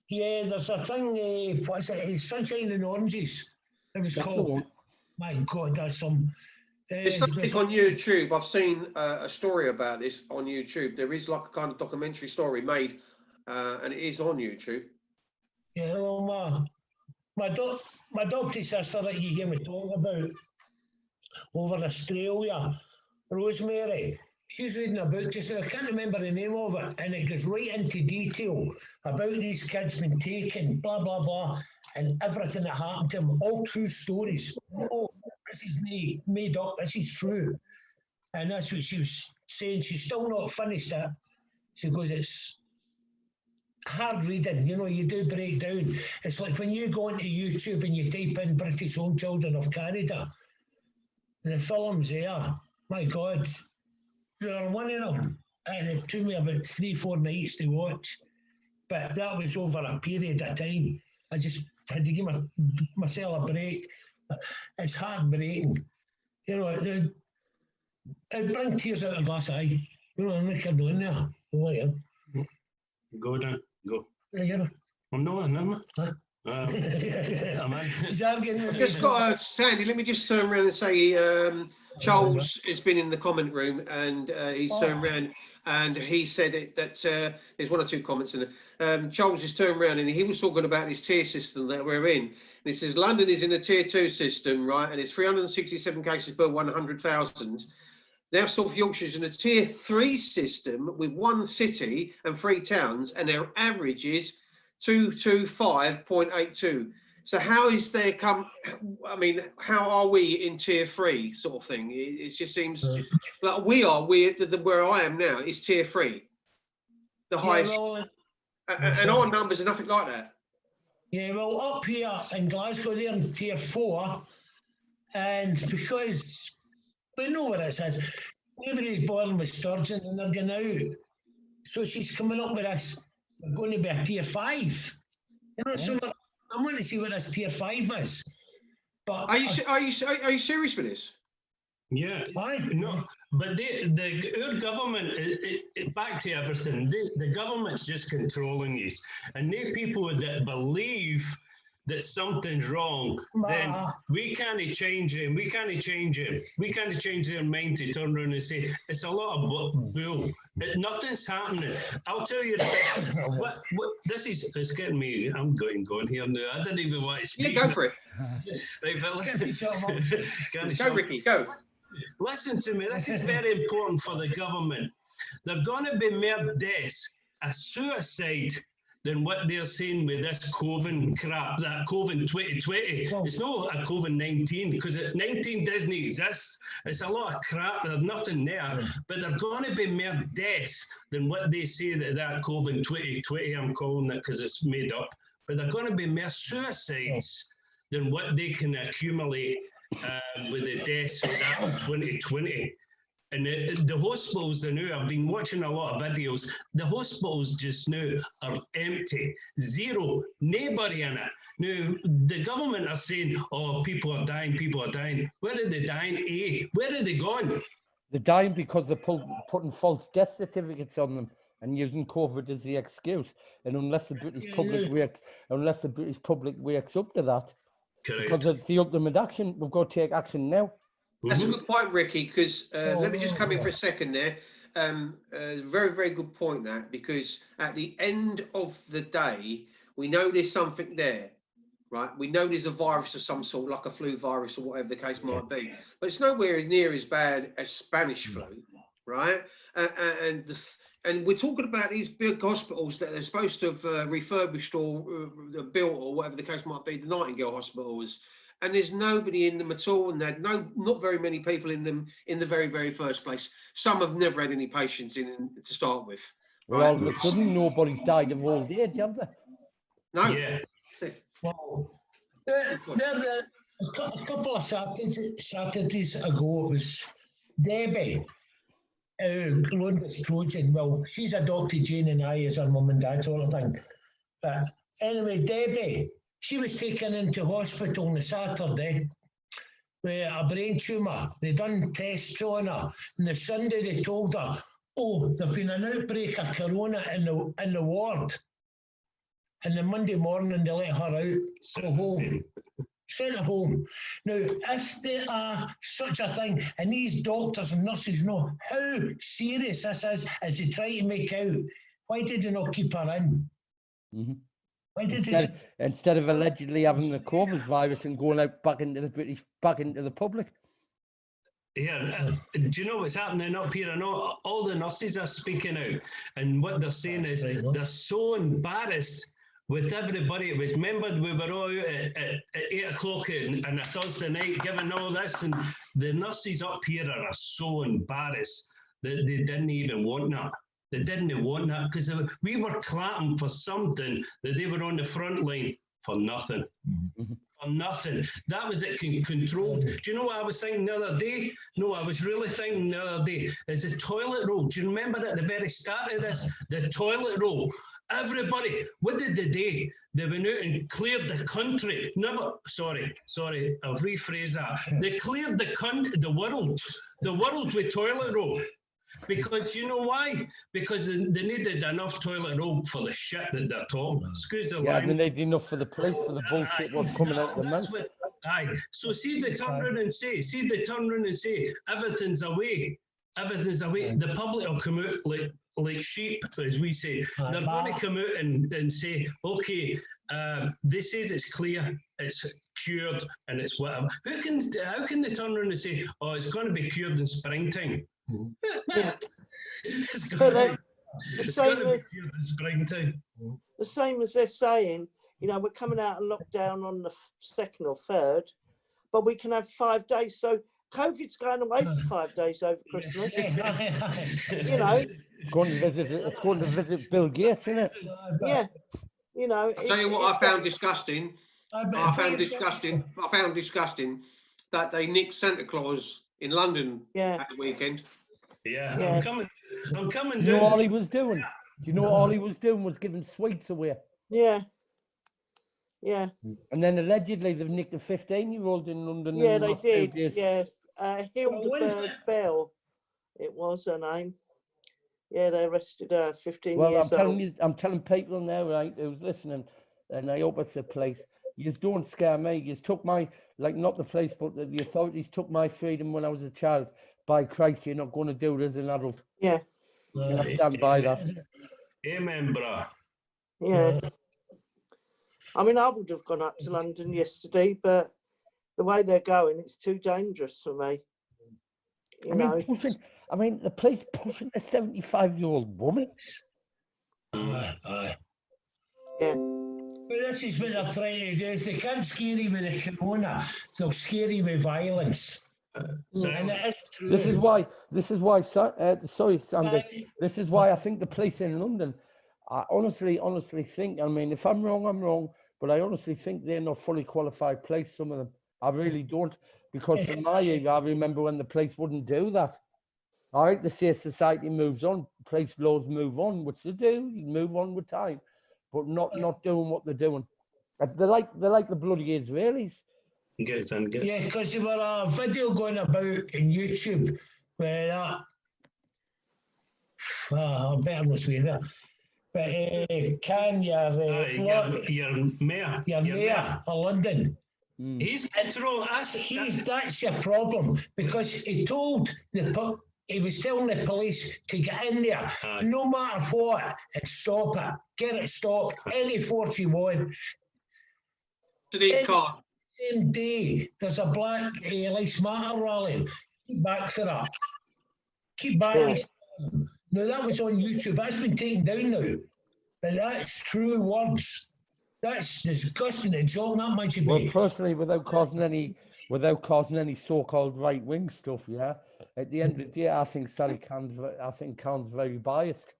Yeah, there's a thing. What's it? Sunshine and Oranges. It was called. My God, that's some. There's something on YouTube. I've seen a story about this on YouTube. There is like a kind of documentary story made, and it is on YouTube. Yeah, well, my adopted sister that you gave me talk about over in Australia, Rosemary, she's reading a book just now. I can't remember the name of it, and it goes right into detail about these kids being taken, blah, blah, blah, and everything that happened to them, all true stories. Oh, this is made up, this is true. And that's what she was saying. She's still not finished it. She goes, it's hard reading, you do break down. It's like when you go onto YouTube and you type in British Home Children of Canada, the films there, my God, there are one of them, and it took me about 3-4 nights to watch, but that was over a period of time. I just had to give myself a break. It's heartbreaking. It brings tears out of glass eye. I'm not kidding on there. Oh, yeah. Go down, go. Yeah. I'm not. Just got Sandy, let me just turn around and say Charles has been in the comment room, and he's turned around and he said that there's 1 or 2 comments in there. Charles has turned around and he was talking about this tier system that we're in. And he says London is in a tier 2 system, right? And it's 367 cases per 100,000. Now South Yorkshire is in a tier 3 system with 1 city and 3 towns, and their average is 225.82. So how is there how are we in tier 3 sort of thing? It just seems like where I am now is tier 3, the highest, and our numbers are nothing like that. Yeah, well, up here in Glasgow, they're in tier 4, and because we know what it says, everybody's born with sturgeon and they're going out, so she's coming up with us. We're going to be a tier 5. So I want to see what this tier 5 is. But are you serious with this? Yeah. Why? No, but our government, back to everything, the government's just controlling these. And they people that believe that something's wrong, then we can't change it. We can't change it. We can't change their mind to turn around and say, it's a lot of bull. Nothing's happening. I'll tell you, what this is, it's getting me, I'm going here now. I didn't even want to speak. Yeah, go for it. Right, but listen, Go, Ricky, go. listen to me. This is very important for the government. There are going to be more deaths, a suicide, than what they're saying with this COVID crap, that COVID 2020. It's not a COVID-19 because 19 doesn't exist. It's a lot of crap. There's nothing there. But there are going to be more deaths than what they say that COVID 2020, I'm calling it because it's made up. But there are going to be more suicides than what they can accumulate with the deaths of that 2020. And the hospitals now, I've been watching a lot of videos, the hospitals just now are empty, zero, nobody in it. Now, the government are saying, oh, people are dying. Where are they dying? Where are they gone? They're dying because they're putting false death certificates on them and using COVID as the excuse. And unless the British public wakes up to that, correct, because it's the ultimate action, we've got to take action now. That's a good point, Ricky, because let me just come in for a second there. Very, very good point, that, because at the end of the day, we know there's something there, right? We know there's a virus of some sort, like a flu virus or whatever the case might be, but it's nowhere near as bad as Spanish flu, right? And we're talking about these big hospitals that they're supposed to have refurbished or built or whatever the case might be, the Nightingale hospitals. And there's nobody in them at all, and there's not very many people in them in the very, very first place. Some have never had any patients in them to start with. Well, right? all of a sudden, nobody's died of old age, have they? No. Yeah. Well, a couple of Saturdays ago, it was Debbie, London's Trojan. Well, she's adopted Jane and I as her mum and dad sort of thing. But anyway, Debbie, she was taken into hospital on the Saturday with a brain tumour. They done tests on her, and the Sunday they told her, oh, there's been an outbreak of corona in the ward. And the Monday morning they let her out, go home, sent her home. Now, if there are such a thing, and these doctors and nurses know how serious this is, as they try to make out, why did they not keep her in? Mm-hmm. Why did instead of allegedly having the COVID virus and going out back into the public? Yeah, do you know what's happening up here? I know all the nurses are speaking out, and what they're saying is they're so embarrassed with everybody. It was, remember, we were all out at 8 o'clock on a Thursday night giving all this, and the nurses up here are so embarrassed that they didn't even want that. They didn't want that because we were clapping for something that they were on the front line for nothing. Mm-hmm. For nothing. That was it controlled. Do you know what I was thinking the other day? No, I was really thinking the other day, is the toilet roll. Do you remember at the very start of this? The toilet roll. Everybody, what did they do? They went out and cleared the country. Sorry, I'll rephrase that. They cleared the world with toilet roll. Because you know why? Because they needed enough toilet roll for the shit that they're talking. Excuse the line. They need enough for the police for the bullshit what's coming out of the mouth. So see they turn around and say, everything's away. The public will come out like sheep, as we say. They're going to come out and say, okay, this says it's clear, it's cured, and it's whatever. How can they turn around and say, oh, it's going to be cured in springtime? Yeah. The same as they're saying, you know, we're coming out of lockdown on the 2nd or 3rd, but we can have 5 days. So COVID's going away for 5 days over Christmas. You know, it's going to visit Bill Gates, isn't it? Yeah. You know, I'll tell you what I found disgusting. I found disgusting that they nicked Santa Claus in London at the weekend. Yeah. I'm coming. Do you know all he was doing? Do you know all he was doing was giving sweets away? Yeah. And then allegedly they've nicked a 15-year-old in London. Yeah, they did. Yeah. Hildebert Bell, it was her name. Yeah, they arrested her, 15 years old. I'm telling people now, right, who's listening, and I hope it's the police. You just don't scare me. You took my, not the police, but the authorities took my freedom when I was a child. By Christ, you're not going to do it as an adult. Yeah. I stand by that. Amen, bro. Yeah. I mean, I would have gone up to London yesterday, but the way they're going, it's too dangerous for me. You know. I mean, the police pushing a 75-year-old woman. Aye. Yeah. But this is what they're trying to do. If they can't scare you with the corona, they'll scare you with violence. And it is true. This is why, sorry, Sandy. This is why I think the police in London, I honestly think, I mean, if I'm wrong, but I honestly think they're not fully qualified police, some of them. I really don't. Because from my age, I remember when the police wouldn't do that. All right, they say society moves on, police laws move on, which they do, you move on with time, but not doing what they're doing. They're like the bloody Israelis. Yeah, because there were a video going about in YouTube where that, I better not swear there, but can your mayor of London, he's control. That's your problem, because he told he was telling the police to get in there, no matter what, and stop it, get it stopped, any force you want. Same day, there's a Black Lives Matter rally. Keep back for that. Keep back. Yeah. Now that was on YouTube. That's been taken down now. But that's true words. That's disgusting and shocking. That might be. Well, personally, without causing any so-called right-wing stuff, yeah. At the end of the day, I think Khan's very biased.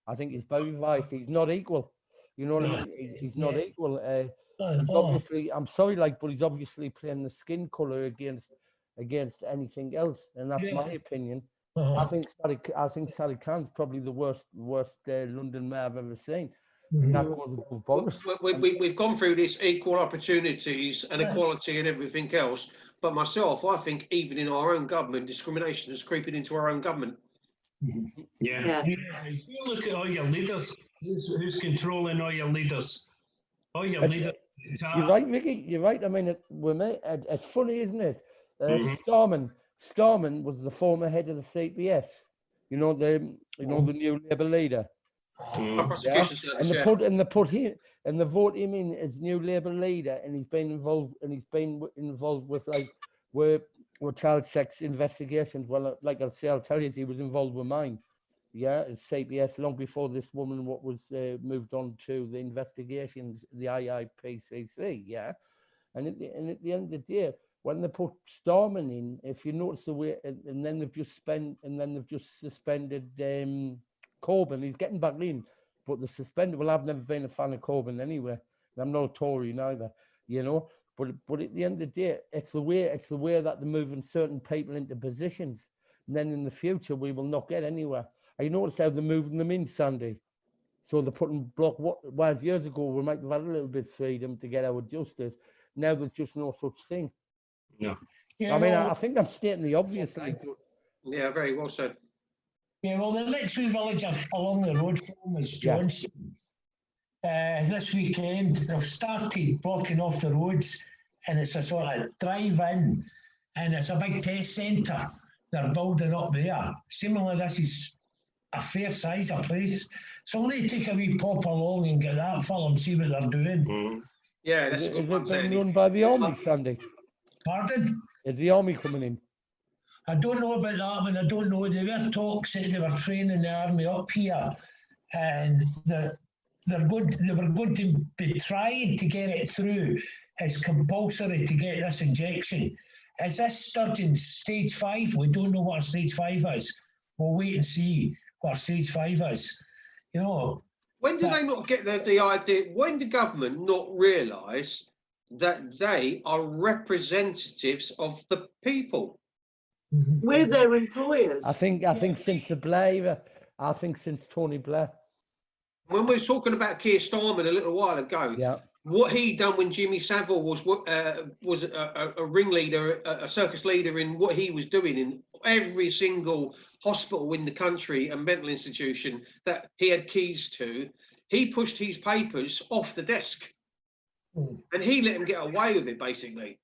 I think he's very biased. He's not equal. You know what I mean? He's not equal. He's obviously, I'm sorry, but he's obviously playing the skin color against anything else, and that's my opinion. I think Sadiq Khan's probably the worst London mayor I've ever seen. And that goes above Boris. We've gone through this equal opportunities and equality and everything else, but myself, I think even in our own government, discrimination is creeping into our own government. Yeah. If you look at all your leaders, who's controlling all your leaders? All your leaders. You're right, Mickey. You're right. I mean, it's funny, isn't it? Starman was the former head of the CPS. You know the new Labour leader. Yeah? And they vote him in as new Labour leader, and he's been involved with child sex investigations. Well, like I'll tell you, he was involved with mine. Yeah, it's CPS long before this woman was moved on to the investigations, the IIPCC. Yeah, and at the end of the day, when they put Starman in, if you notice the way, and then they've just suspended Corbyn. He's getting back in, but the suspended. Well, I've never been a fan of Corbyn anyway. I'm not a Tory neither, you know. But at the end of the day, it's the way that they're moving certain people into positions. And then in the future, we will not get anywhere. I noticed how they're moving them in, Sandy. So they're putting whereas years ago we might have had a little bit of freedom to get our justice. Now there's just no such thing. No. Yeah, I mean, I think I'm stating the obvious. Yeah, very well said. Yeah, well, the next wee village along the road from is Johnson. This weekend, they've started blocking off the roads, and it's a sort of drive-in, and it's a big test centre they're building up there. Seemingly, this is a fair size of place. So we need to take a wee pop along and get that full and see what they're doing. Yeah, that's Is it being run by the army, Sandy? Pardon? Is the army coming in? I don't know about that one. I don't know. There were talks that they were training the army up here, and they were going to be trying to get it through as compulsory to get this injection. Is this Sturgeon stage 5? We don't know what stage 5 is. We'll wait and see what stage 5 is. You know. When do they not get the idea? When the government not realise that they are representatives of the people? We're their employers. I think since since Tony Blair. When we were talking about Keir Starmer a little while ago, what he done when Jimmy Savile was a ringleader, a circus leader in what he was doing in every single hospital in the country and mental institution that he had keys to, he pushed his papers off the desk, and he let him get away with it basically.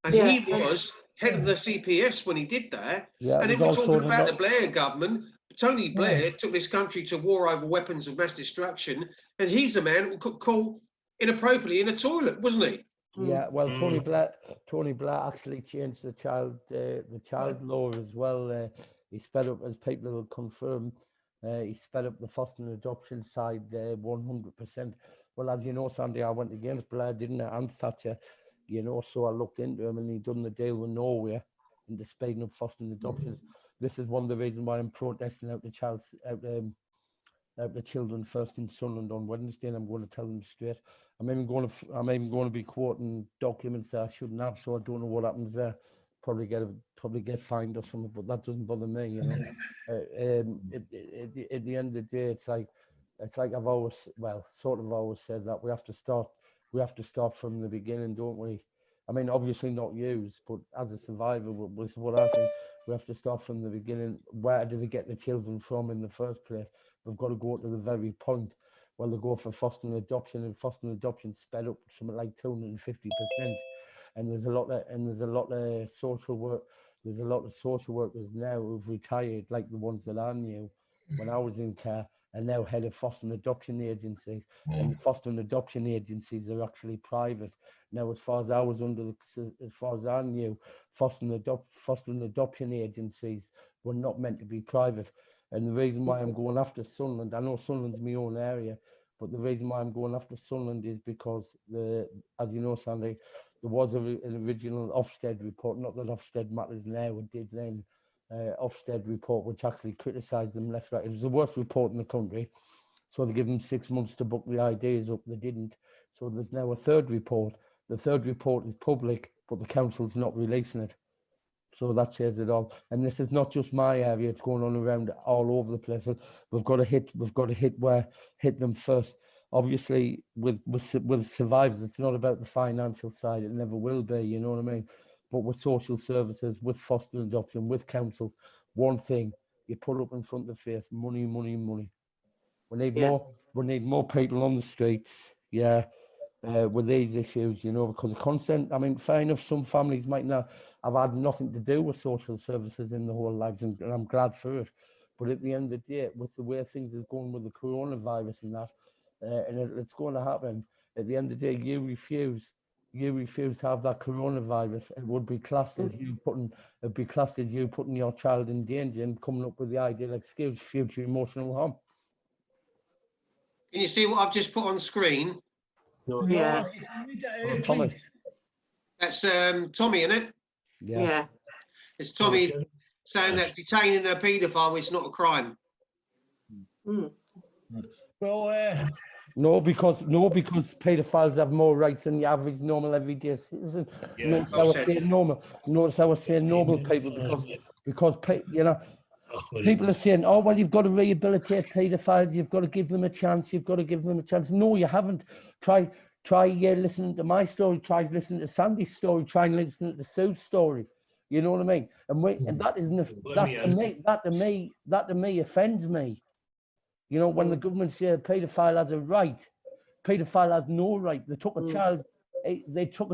And he was head of the CPS when he did that. Yeah, and then we're talking about the Blair government. Tony Blair took this country to war over weapons of mass destruction, and he's a man who could call inappropriately in a toilet, wasn't he? Yeah, well, Tony Blair actually changed the child law as well. He sped up, as people will confirm, he sped up the foster and adoption side 100%. Well, as you know, Sandy, I went against Blair, didn't I, and Thatcher, you know, so I looked into him and he done the deal with Norway into speeding up foster and adoptions. This is one of the reasons why I'm protesting out the children first in Sunderland on Wednesday, and I'm going to tell them straight. I'm even going to be quoting documents that I shouldn't have, so I don't know what happens there. Probably get fined or something, but that doesn't bother me, you know. At the end of the day, it's like I've always said that we have to start from the beginning, don't we? I mean, obviously not use, but as a survivor, was what I think. We have to start from the beginning. Where did they get the children from in the first place? We've got to go to the very point. Well, they go for foster and adoption sped up something like 250%. And there's a lot of social work. There's a lot of social workers now who've retired, like the ones that I knew when I was in care, and now head of foster and adoption agencies. And the foster and adoption agencies are actually private. Now, as far as I knew, foster and adoption agencies were not meant to be private. And the reason why I'm going after Sunderland, I know Sunderland's my own area, but the reason why I'm going after Sunderland is because, as you know, Sandy, there was an original Ofsted report, not that Ofsted matters now, it did then, Ofsted report, which actually criticised them left, right. It was the worst report in the country. So they give them 6 months to book the ideas up, they didn't. So there's now a third report. The third report is public, but the council's not releasing it. So that says it all. And this is not just my area; it's going on around all over the place. We've got to hit them first. Obviously, with survivors, it's not about the financial side. It never will be. You know what I mean? But with social services, with foster and adoption, with councils, one thing you put up in front of the face: money, money, money. We need more. We need more people on the streets. Yeah. With these issues, you know, because the consent, I mean, fair enough, some families might not have had nothing to do with social services in their whole lives, and I'm glad for it. But at the end of the day, with the way things are going with the coronavirus and that, and it's going to happen, at the end of the day, you refuse to have that coronavirus, it would be classed as you putting your child in danger and coming up with the ideal excuse, future emotional harm. Can you see what I've just put on screen? Yeah. Tommy. That's Tommy, isn't it? Yeah. It's Tommy saying that detaining a paedophile is not a crime. Well, No, because paedophiles have more rights than the average, normal, everyday citizen. Notice how I say normal. Notice how I say normal people, because you know, people are saying, oh, well, you've got to rehabilitate paedophiles, you've got to give them a chance, No, you haven't. Try listening to my story, try listening to Sandy's story, try and listen to Sue's story. You know what I mean? And that to me offends me. You know, when the government says a paedophile has a right, paedophile has no right. They took a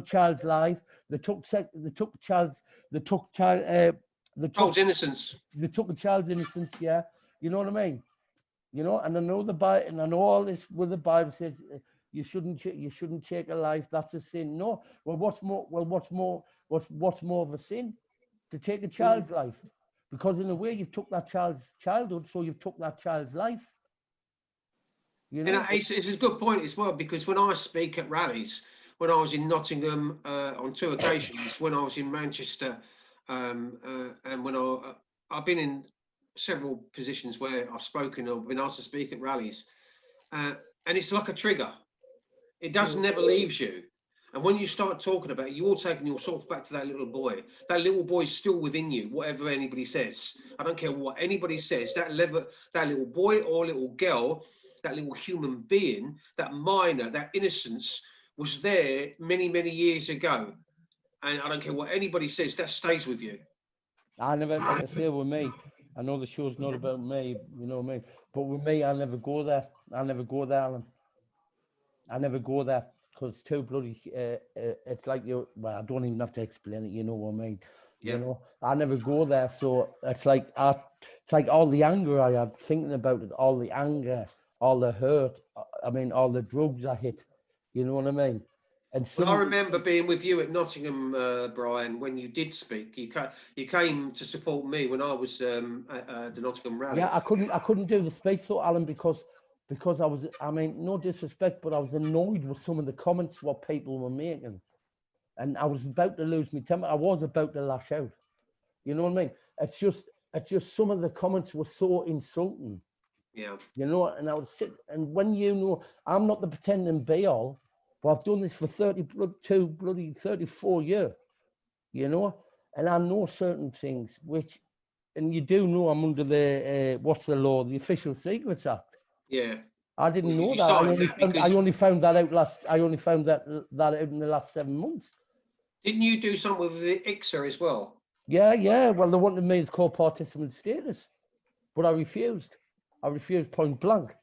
child's life. They took Child's innocence. They took a child's innocence. Yeah, you know what I mean. You know, and I know the Bible, and I know all this. Where the Bible says you shouldn't take a life. That's a sin. No. Well, what's more of a sin? To take a child's life, because in a way you've took that child's childhood, so you've took that child's life. You know, it's a good point as well, because when I speak at rallies, when I was in Nottingham on 2 occasions, when I was in Manchester, and when I've been in several positions where I've spoken or been asked to speak at rallies, and it's like a trigger. It never leaves you. And when you start talking about it, you're taking yourself back to that little boy. That little boy's still within you, whatever anybody says. I don't care what anybody says. That little boy or little girl, that little human being, that minor, that innocence was there many, many years ago. And I don't care what anybody says, that stays with you. I never, like I say, with me, I know the show's not about me, you know what I mean? But with me, I never go there. Alan. I never go there. Because it's too bloody, it's like well, I don't even have to explain it, you know what I mean? Yeah. You know, I never go there, so it's like all the anger I had thinking about it, all the anger, all the hurt, I mean, all the drugs I hit, You know what I mean? And Well, I some, remember being with you at Nottingham, Brian, when you did speak. You came to support me when I was at the Nottingham rally. yeah, I couldn't do the speech though, Alan, because I was, I mean, no disrespect, but I was annoyed with some of the comments what people were making, and I was about to lose my temper. I was about to lash out. You know what I mean? It's just some of the comments were so insulting. Yeah. You know, and I would sit, and when you know, I'm not the pretending be all, but I've done this for 34 years, you know, and I know certain things which, and you do know I'm under the, what's the law, the Official Secrets Act. Yeah. I didn't Well, know you that. signed that because- I only found that out that out in the last 7 months. Didn't you do something with the ICSA as well? Yeah. Well, they wanted me to call participant status, but I refused. I refused point blank.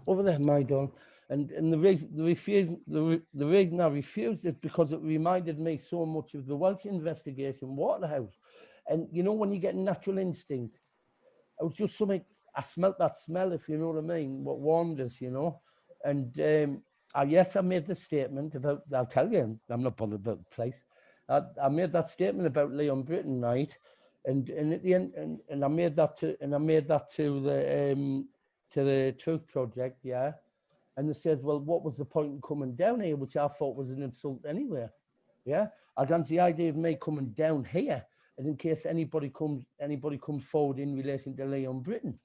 Over there, my dog. And the reason I refused is because it reminded me so much of the Welsh investigation, Waterhouse. And you know, when you get natural instinct, it was just something, I smelt that smell, if you know what I mean, what warmed us, you know. And yes, I made the statement about, I'll tell you, I'm not bothered about the place. I made that statement about Leon Britton, right? And at the end, and I made that to the Truth Project, yeah. And they said, well, what was the point in coming down here, which I thought was an insult anyway, yeah. Against the idea of me coming down here, as in case anybody comes forward in relation to Leon Britton,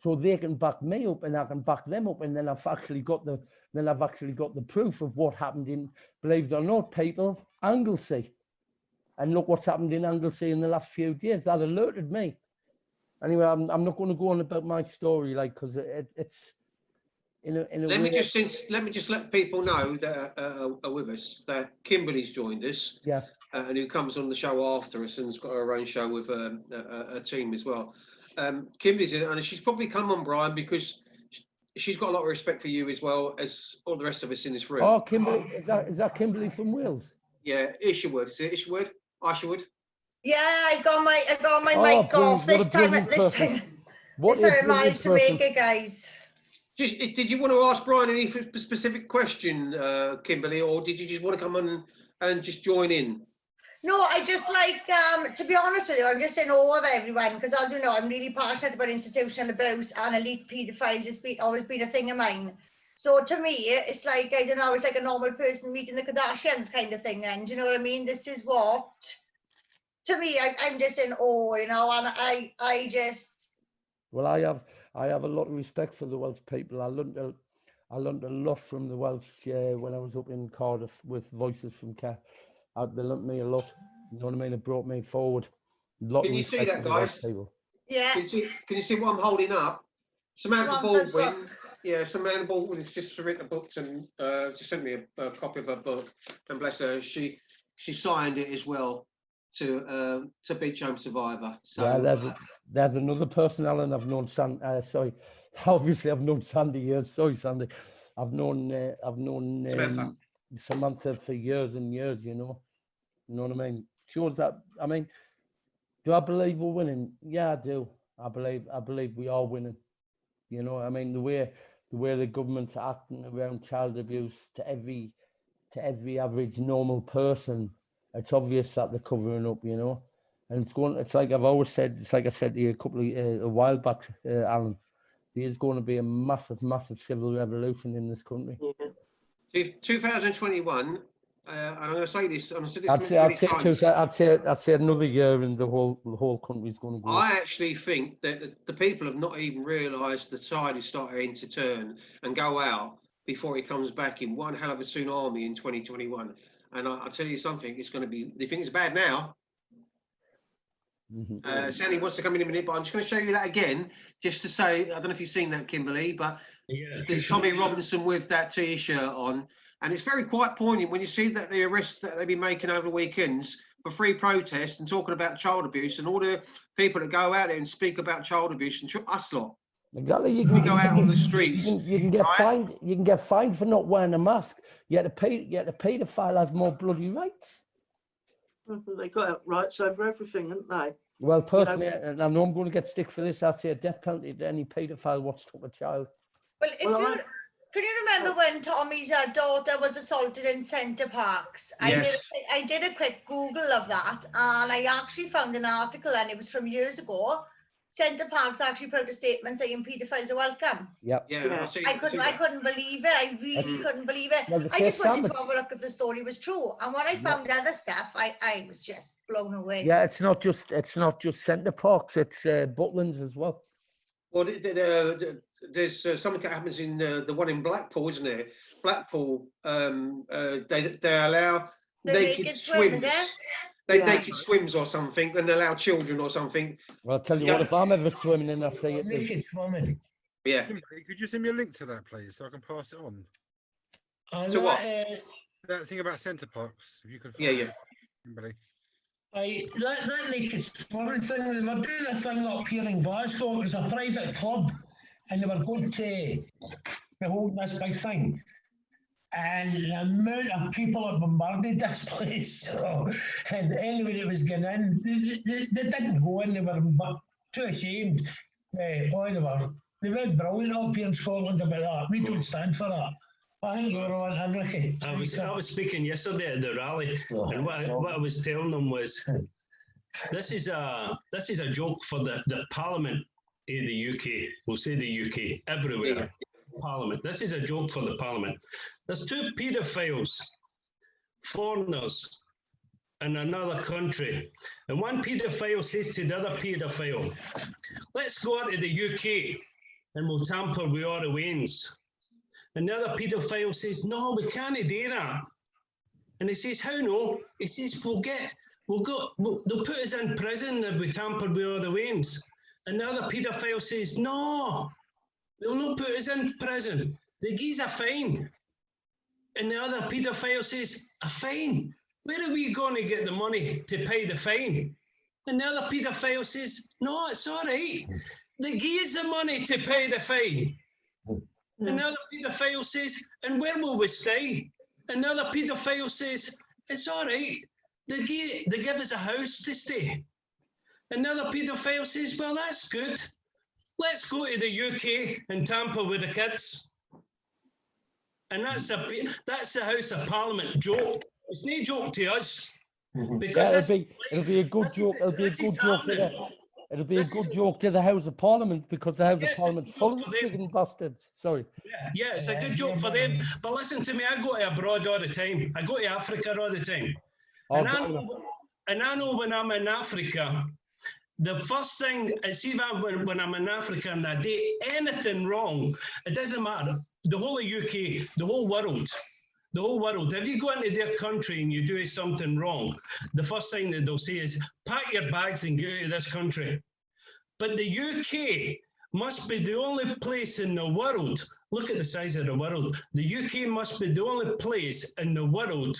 so they can back me up and I can back them up, and then I've actually got the proof of what happened in, believe it or not, people, Anglesey. And look what's happened in Anglesey in the last few days. That alerted me. Anyway, I'm not going to go on about my story, like, because it's in a Let way. me just let people know that are with us that Kimberly's joined us. Yeah. And who comes on the show after us and's got her own show with a team as well. Kimberly's in it, and she's probably come on, Brian, because she's got a lot of respect for you as well as all the rest of us in this room. Oh, Kimberly, is that Kimberly from Wales? Yeah, Isherwood. Is it Isherwood? Isherwood? Yeah, I got my Oh, mic off brilliant. this time. What a I managed to brilliant make it, guys. Did you want to ask Brian any specific question, Kimberly, or did you just want to come on and just join in? No, I just like, to be honest with you, I'm just in awe of everyone, because as you know, I'm really passionate about institutional abuse, and elite paedophiles has always been a thing of mine. So to me, it's like, I don't know, it's like a normal person meeting the Kardashians kind of thing, and do you know what I mean? This is what, to me, I'm just in awe, you know, and I just... Well, I have a lot of respect for the Welsh people. I learned a lot from the Welsh when I was up in Cardiff with Voices from Care. They learnt me a lot. You know what I mean? It brought me forward. Can you see that, guys? Yeah. Can you see what I'm holding up? Samantha Baldwin. Yeah, Samantha Baldwin has just written a book and just sent me a copy of her book. And bless her, she signed it as well to Beechholme Survivor. So yeah, there's another person, Alan. I've known obviously I've known Sandy years. Sorry, Sandy. I've known Samantha for years and years. You know what I mean? Shows that. I mean, do I believe we're winning? Yeah, I do. I believe we are winning. You know, I mean, the way the government's acting around child abuse to every average normal person, it's obvious that they're covering up, you know. And it's like I've always said, it's like I said to you a while back, Alan, there's going to be a massive civil revolution in this country. Yeah. 2021, and I'm going to say this, and I've said this I'd say another year and the whole country's going to go. I actually think that the people have not even realised the tide is starting to turn and go out before it comes back in one hell of a tsunami in 2021. And I'll tell you something, it's going to be, they think it's bad now. Sandy wants to come in a minute, but I'm just going to show you that again, just to say, I don't know if you've seen that, Kimberly, but yeah, there's Tommy Robinson with that T-shirt on. And it's quite poignant when you see that the arrests that they've been making over the weekends for free protest and talking about child abuse, and all the people that go out there and speak about child abuse and us lot. Exactly. You can go out on the streets. You can get fined. You can get fined for not wearing a mask. Yet a paedophile has more bloody rights. They got rights over everything, haven't they? Well, personally, and I know I'm going to get stick for this, I'd say a death penalty to any paedophile what's took a child. Well, Can you remember when Tommy's daughter was assaulted in Centre Parks? Yes. I did a quick Google of that, and I actually found an article, and it was from years ago. Centre Parks actually put out a statement saying paedophiles are welcome. Yep. Yeah, I couldn't believe it. I really couldn't believe it. Well, the I just first wanted to time have a look if the story was true. And when I found other stuff, I was just blown away. Yeah, it's not just Centre Parks, it's Butlins as well. Well, there's something that happens in the one in Blackpool, isn't there? Blackpool, they allow The naked swim, is it? Naked swims or something, and allow children or something. Well, I'll tell you what, if I'm ever swimming in, I'll say it. Naked swimming. Yeah. Could you send me a link to that, please, so I can pass it on? So what? That thing about Centre Parks, if you could. Yeah. Kimberly. That naked swimming thing, they were doing a thing up here in Glasgow. It was a private club, and they were going to hold this big thing. And the amount of people that bombarded this place, and anybody that was getting in, they didn't go in. They were too ashamed. They were brilliant up here in Scotland about that. We don't stand for that. I think you were on Henrique. I was speaking yesterday at the rally, and what I was telling them was, this is a joke for the Parliament of the UK. We'll say the UK everywhere. Parliament. This is a joke for the Parliament. There's two paedophiles, foreigners in another country, and one paedophile says to the other paedophile, "Let's go into the UK and we'll tamper with all the wains." And the other paedophile says, "No, we can't do that." And he says, "How no?" He says, they'll put us in prison if we tamper with all the wains." And the other paedophile says, "No, they'll not put us in prison. They give us a fine." And the other paedophile says, "A fine? Where are we going to get the money to pay the fine?" And the other paedophile says, "No, it's all right. They give us the money to pay the fine." And the other paedophile says, "And where will we stay?" And the other paedophile says, "It's all right. They give us a house to stay." And the other paedophile says, "Well, that's good. Let's go to the UK and tamper with the kids." And that's the House of Parliament joke. It's no joke to us. Because it'll be a good joke. It'll be a good joke to the House of Parliament, because the House of Parliament's full of chicken bastards. Sorry. Yeah, it's a good joke for them. But listen to me, I go to abroad all the time. I go to Africa all the time. And I know when I'm in Africa, the first thing, see when I'm in Africa and I do anything wrong, it doesn't matter. The whole of UK, the whole world, if you go into their country and you do something wrong, the first thing that they'll say is, "Pack your bags and get out of this country." But the UK must be the only place in the world, look at the size of the world, the UK must be the only place in the world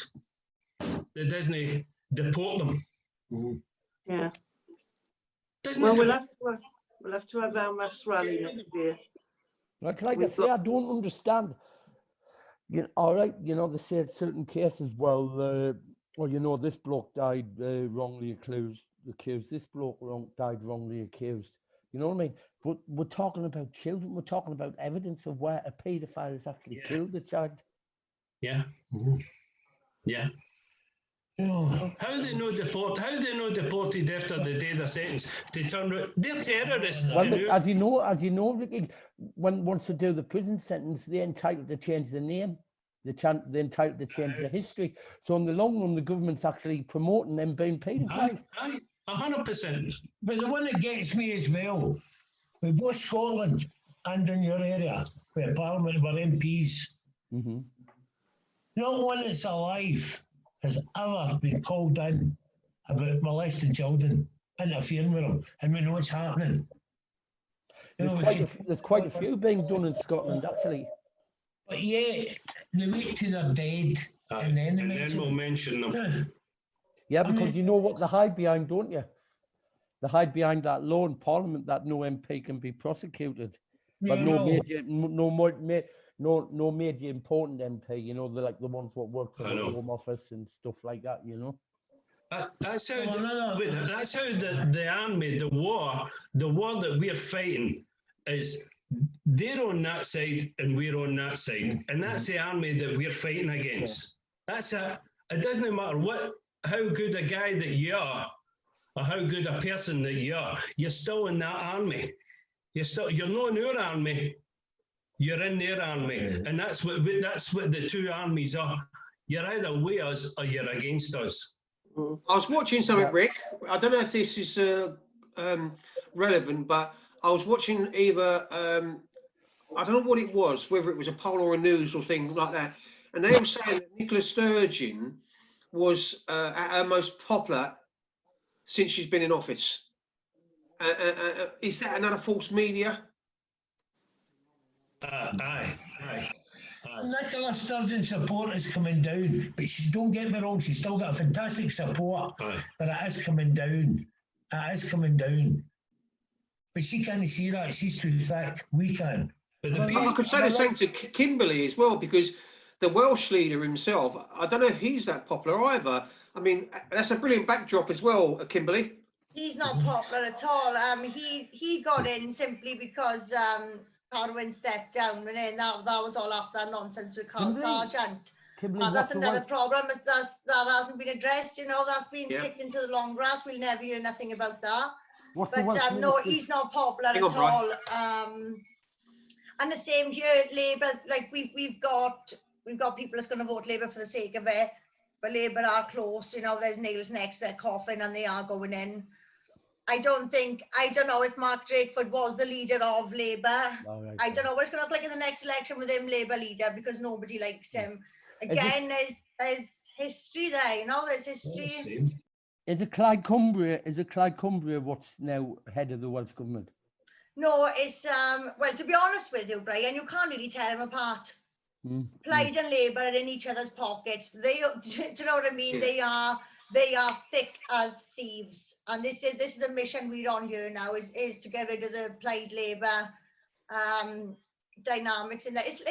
that doesn't deport them. Yeah. Doesn't Well, it? we'll have to have our mass rally next year. Like I say, I don't understand. All right, they say in certain cases, well, this bloke died wrongly accused. This bloke died wrongly accused. You know what I mean? But we're talking about children. We're talking about evidence of where a paedophile has actually killed a child. Yeah. Yeah. How do they know deported after the day of the sentence to turn? They're terrorists. Well, as you know, Ricky, once they do the prison sentence, they're entitled to change the name. They're entitled to change the history. So in the long run, the government's actually promoting them being paedophiles. 100%. But the one that gets me as well, with both Scotland and in your area, where Parliament were MPs, not one that's alive has ever been called in about molesting children, interfering with them, and we know what's happening. There's quite a few being done in Scotland, actually. But yeah, they wait till they're dead, and then we'll mention them. Yeah, because you know what they hide behind, don't you? They hide behind that law in Parliament that no MP can be prosecuted, but no major important MP. They're like the ones that work for the Home Office and stuff like that. That's how the army, the war that we're fighting is they're on that side and we're on that side, and that's the army that we're fighting against. That's it. It doesn't matter how good a guy that you are, or how good a person that you are. You're still in that army. You're not in our army. You're in their army, and that's what the two armies are. You're either with us or you're against us. I was watching something, Rick. I don't know if this is relevant, but I was watching either, I don't know what it was, whether it was a poll or a news or thing like that. And they were saying that Nicola Sturgeon was at her most popular since she's been in office. Is that another false media? Aye. Nicola Sturgeon's support is coming down, but don't get me wrong, she's still got a fantastic support, but it is coming down. It is coming down. But she can't see that, she's too thick. We can. But I could say the same to Kimberley as well, because the Welsh leader himself, I don't know if he's that popular either. I mean, that's a brilliant backdrop as well, Kimberley. He's not popular at all. He got in simply because Carwyn stepped down, and that was all after that nonsense with Carl Sargent. That's another problem. That hasn't been addressed. You know, that's been kicked into the long grass. We'll never hear nothing about that. But no, he's not popular at all. And the same here, Labour. Like we've got people that's going to vote Labour for the sake of it. But Labour are close. You know, there's nails next to their coffin, and they are going in. I don't know if Mark Drakeford was the leader of Labour. I don't know what it's going to look like in the next election with him Labour leader, because nobody likes him. Again, there's history there, you know, there's history. Is it Clyde Cumbria what's now head of the Welsh Government? No, it's, well, to be honest with you, Brian, you can't really tell them apart. Plaid and Labour are in each other's pockets. Do you know what I mean? Yeah. They are thick as thieves, and this is a mission we're on here now, is to get rid of the Plaid Labour dynamics in there. It's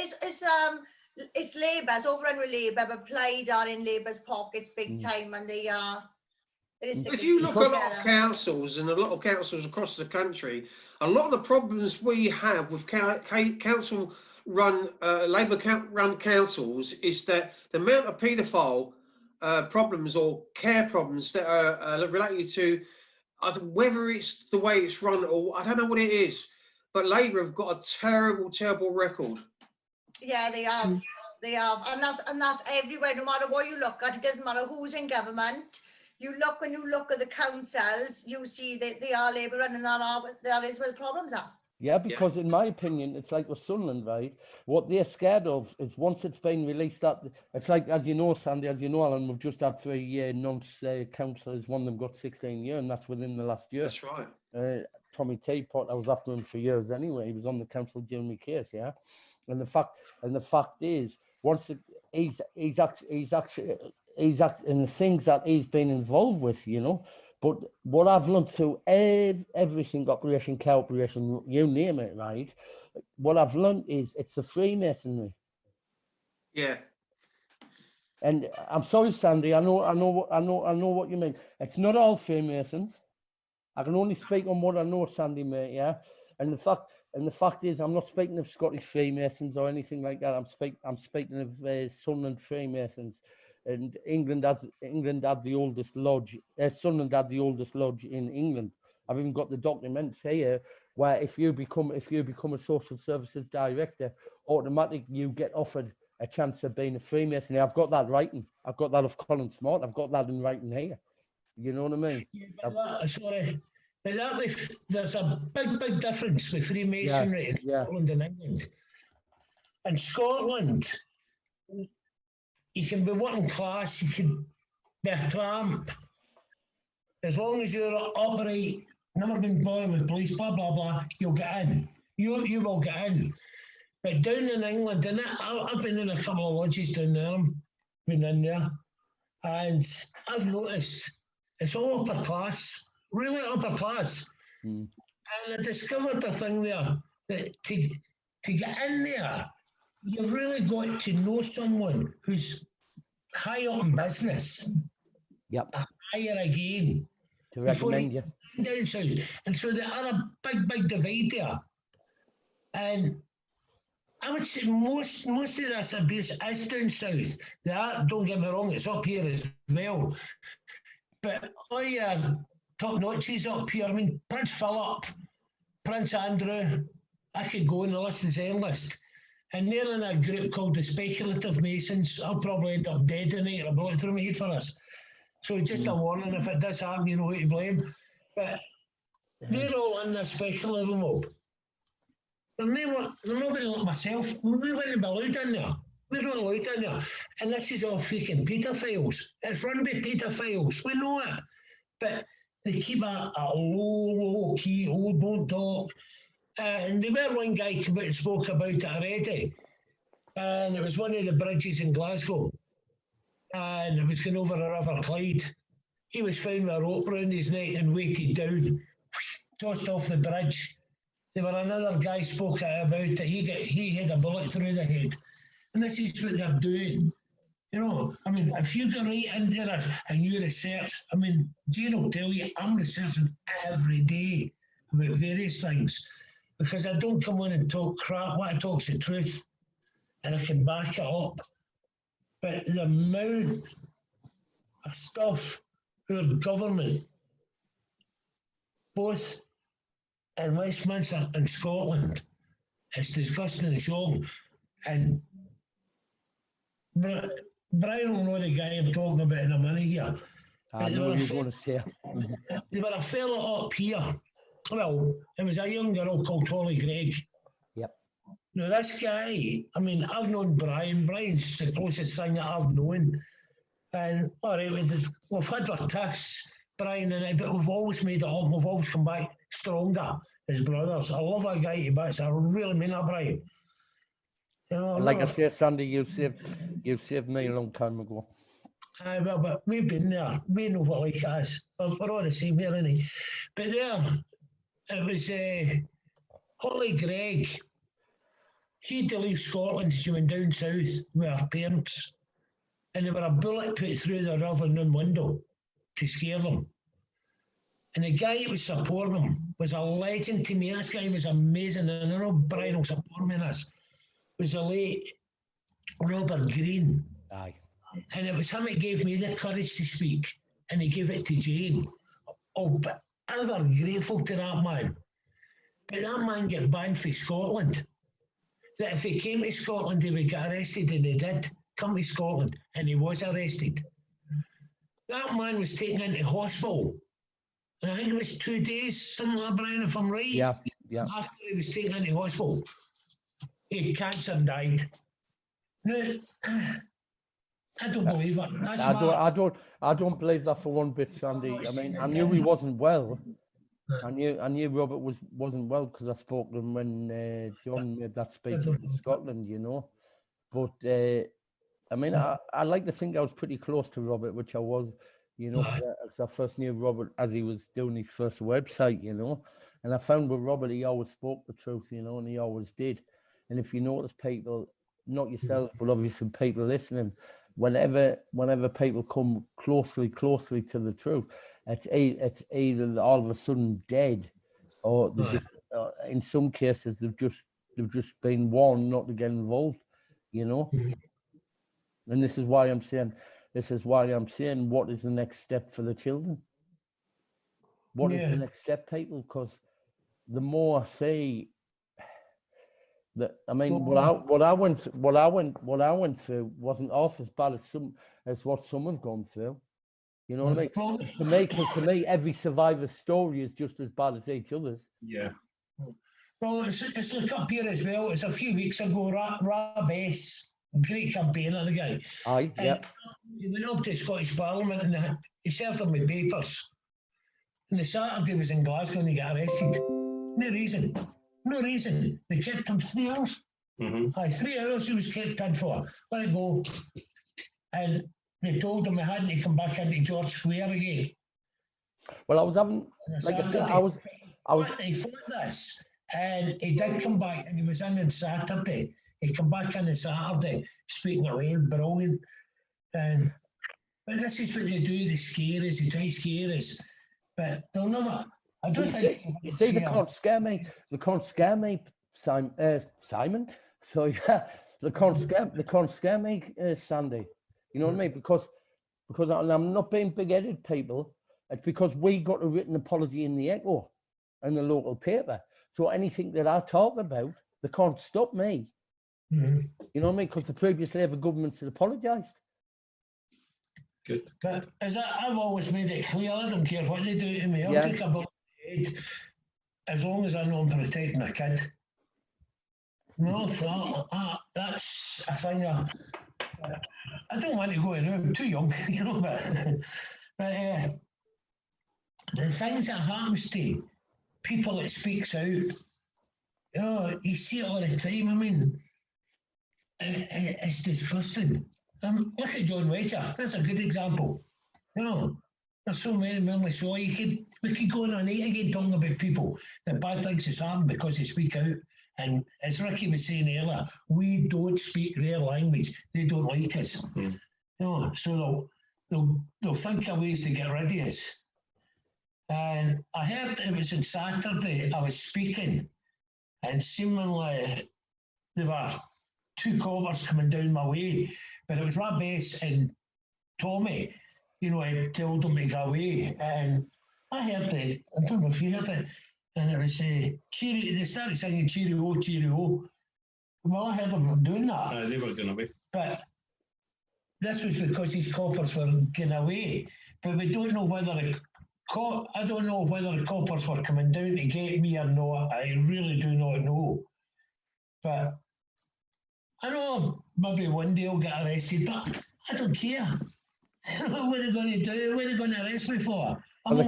Labour, it's overrun with Labour, but Plaid are in Labour's pockets big time, and they are. If you look at a lot of councils and a lot of councils across the country, a lot of the problems we have with council run Labour run councils is that the amount of paedophile problems or care problems that are related to whether it's the way it's run or I don't know what it is, but Labour have got a terrible record. Yeah, they have, and that's everywhere. No matter what you look at, it doesn't matter who's in government. When you look at the councils, you see that they are Labour run, and that is where the problems are. Yeah, because in my opinion, it's like with Sunderland, right? What they're scared of is once it's been released, that it's like, as you know, Sandy, as you know, Alan, we've just had 3 councillors. One of them got 16 years, and that's within the last year. That's right. Tommy Teapot, I was after him for years anyway. He was on the council during my case, yeah. And the fact is, once he's actually in the things that he's been involved with, you know. But what I've learned through everything, Operation Cooperation, you name it, right? What I've learned is it's the Freemasonry. Yeah. And I'm sorry, Sandy. I know what you mean. It's not all Freemasons. I can only speak on what I know, Sandy, mate. Yeah. And the fact is, I'm not speaking of Scottish Freemasons or anything like that. I'm speaking of Sunderland Freemasons. And England had the oldest lodge. Sunderland had the oldest lodge in England. I've even got the documents here where if you become a social services director, automatically you get offered a chance of being a Freemason. I've got that writing. I've got that of Colin Smart. I've got that in writing here. You know what I mean? Yeah, but there's a big difference with Freemasonry in Scotland and England. In Scotland, you can be working class, you can be a tramp. As long as you're upright, never been bothered with police, blah, blah, blah, you'll get in. You will get in. But down in England, and I've been in a couple of lodges down there, been in there, and I've noticed it's all upper class, really upper class. And I discovered a thing there, that to get in there, you've really got to know someone who's high up in business. Yep. Higher again. To recommend you. Down south. And so there are a big divide there. And I would say most of this abuse is down south. Don't get me wrong, it's up here as well. But all your top notches up here, I mean, Prince Philip, Prince Andrew, I could go and the list is endless. And they're in a group called the Speculative Masons. I'll probably end up dead in it or a bullet through my head for us. So just a warning, if it does happen, you know who to blame. But they're all in the speculative mob. They're nobody like myself. We wouldn't be allowed in there. We're not allowed in there. And this is all freaking paedophiles. It's run by paedophiles. We know it. But they keep a low key, don't talk. And there were one guy came out and spoke about it already. And it was one of the bridges in Glasgow. And it was going over the River Clyde. He was found with a rope around his neck and weighted down, tossed off the bridge. There were another guy spoke about it. He had a bullet through the head. And this is what they're doing. You know, I mean, if you go right into this and you research, I mean, Jane will tell you, I'm researching every day about various things because I don't come on and talk crap. What I talk's the truth, and I can back it up. But the amount of stuff our government, both in Westminster and Scotland, it's disgusting and shocking. And Brian will know the guy I'm talking about in a minute here. I know what you're going to say. There were a fellow up here. Well, it was a young girl called Holly Gregg. Yep. Now, this guy, I mean, I've known Brian. Brian's the closest thing that I've known. And, all right, we've had our tiffs, Brian and I, but we've always made it up. We've always come back stronger as brothers. I love that guy to bits. I really mean that, Brian. You know, And like I said, Sandy, you saved me a long time ago. Well, but we've been there. We know what like it is. We're all the same here, innit? But there, it was Holly Gregg. She had to leave Scotland. She went down south with her parents. And there were a bullet put through the Reverend Room window to scare them. And the guy who was supporting them was a legend to me. This guy was amazing. And I know Brian will support me in this. Was the late Robert Green. Aye. And it was him that gave me the courage to speak, and he gave it to Jane. Oh, but I'm grateful to that man. But that man got banned from Scotland. That if he came to Scotland, he would get arrested, and he did come to Scotland, and he was arrested. That man was taken into hospital. And I think it was 2 days, something like that, Brian, if I'm right. Yeah. After he was taken into hospital, he had cancer and died. Now, I don't believe it. I don't believe that for one bit, Sandy. I mean, I knew he wasn't well. I knew Robert wasn't well because I spoke to him when John made that speech in Scotland, you know. But I mean, I like to think I was pretty close to Robert, which I was, you know, because I first knew Robert as he was doing his first website, you know. And I found with Robert, he always spoke the truth, you know, and he always did. And if you notice people, not yourself, but obviously people listening, whenever people come closely to the truth, it's either all of a sudden dead, or in some cases they've just been warned not to get involved, you know. And this is why I'm saying, what is the next step for the children? What is the next step, people? Because the more I see that, I mean, what I went through wasn't half as bad as what some have gone through. You know what I mean? To me, every survivor's story is just as bad as each other's. Yeah. Well, it's like up here as well. It's a few weeks ago, Rab S, great campaigner, the guy. Aye, yeah. He went up to Scottish Parliament and he served them with papers. And the Saturday was in Glasgow and he got arrested. No reason. They kept him 3 hours. Aye, 3 hours he was kept in for. Let it go. And they told him he hadn't to come back into George Square again. Well, I was having, like I said, I was. He fought this, and he did come back, and he was in on Saturday. He come back in on Saturday, speaking away, brilliant. But this is what they do, they scare us, they try to scare us. But they'll never, I don't think... You see, they can't scare me. They can't scare me, Simon. So yeah, they can't scare me, Sandy. You know what I mean? Because I'm not being big-headed, people. It's because we got a written apology in the Echo and the local paper. So anything that I talk about, they can't stop me. Mhm. You know what I mean? Because the previous Labour governments had apologised. Good. But I've always made it clear, I don't care what they do to me. I'll Yeah. take a bullet to the head as long as I know I'm protecting a kid. No, so that's a thing. I don't want to go in. I'm too young, you know. But the things that happens to people that speaks out, oh, you see it all the time. I mean, it's disgusting. Look at John Wedger. That's a good example. You know, there's so many. So we could go on a night again talking about people that bad things has happened because they speak out. And as Ricky was saying earlier, we don't speak their language. They don't like us. You know, so they'll think of ways to get rid of us. And I heard it was on Saturday I was speaking, and seemingly there were two coppers coming down my way, but it was Rabes and Tommy. You know, I told them to go away, and I heard it. I don't know if you heard it, and it was cheerio. They started singing cheerio, cheerio. Well, I heard them doing that. They were going away. But this was because these coppers were going away. But we don't know whether I don't know whether the coppers were coming down to get me or not. I really do not know. But I know maybe one day I'll get arrested, but I don't care. What are they going to do? What are they going to arrest me for? And they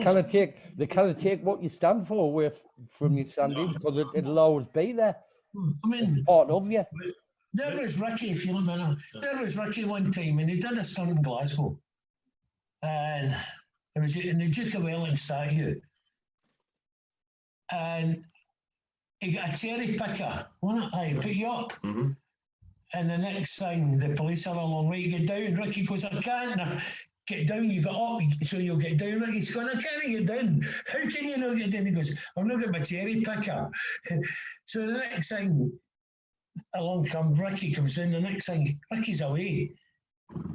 can't take what you stand for away from you, Sandy, because it'll always be there. I mean, it's part of you. There was Ricky, if you remember. There was Ricky one time, and he did a stunt in Glasgow. And it was in the Duke of Wellington statue. And he got a cherry picker, wasn't it? He pick you up. Mm-hmm. And the next thing, the police are along, right, get down. Ricky goes, I can't. Get down, you got up, so you'll get down. Ricky's going, I can't get down. How can you not get down? He goes, I've not got my cherry picker. So the next thing, along comes Ricky, comes in, the next thing, Ricky's away.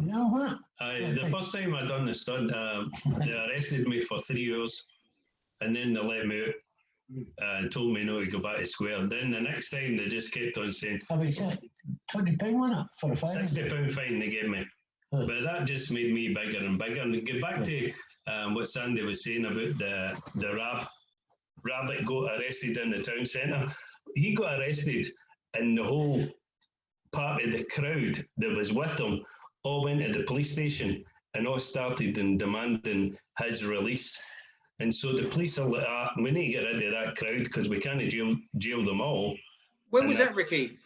You know what? The first time I done the stunt, they arrested me for 3 hours, and then they let me out and told me no to go back to square. And then the next time they just kept on saying, £20 wasn't it for a fine? £60 fine they gave me. But that just made me bigger and bigger. And to get back to what Sandy was saying about the rabbit got arrested in the town centre. He got arrested, and the whole part of the crowd that was with him all went to the police station and all started in demanding his release. And so the police are like, we need to get rid of that crowd because we can't jail them all. When was that, Ricky?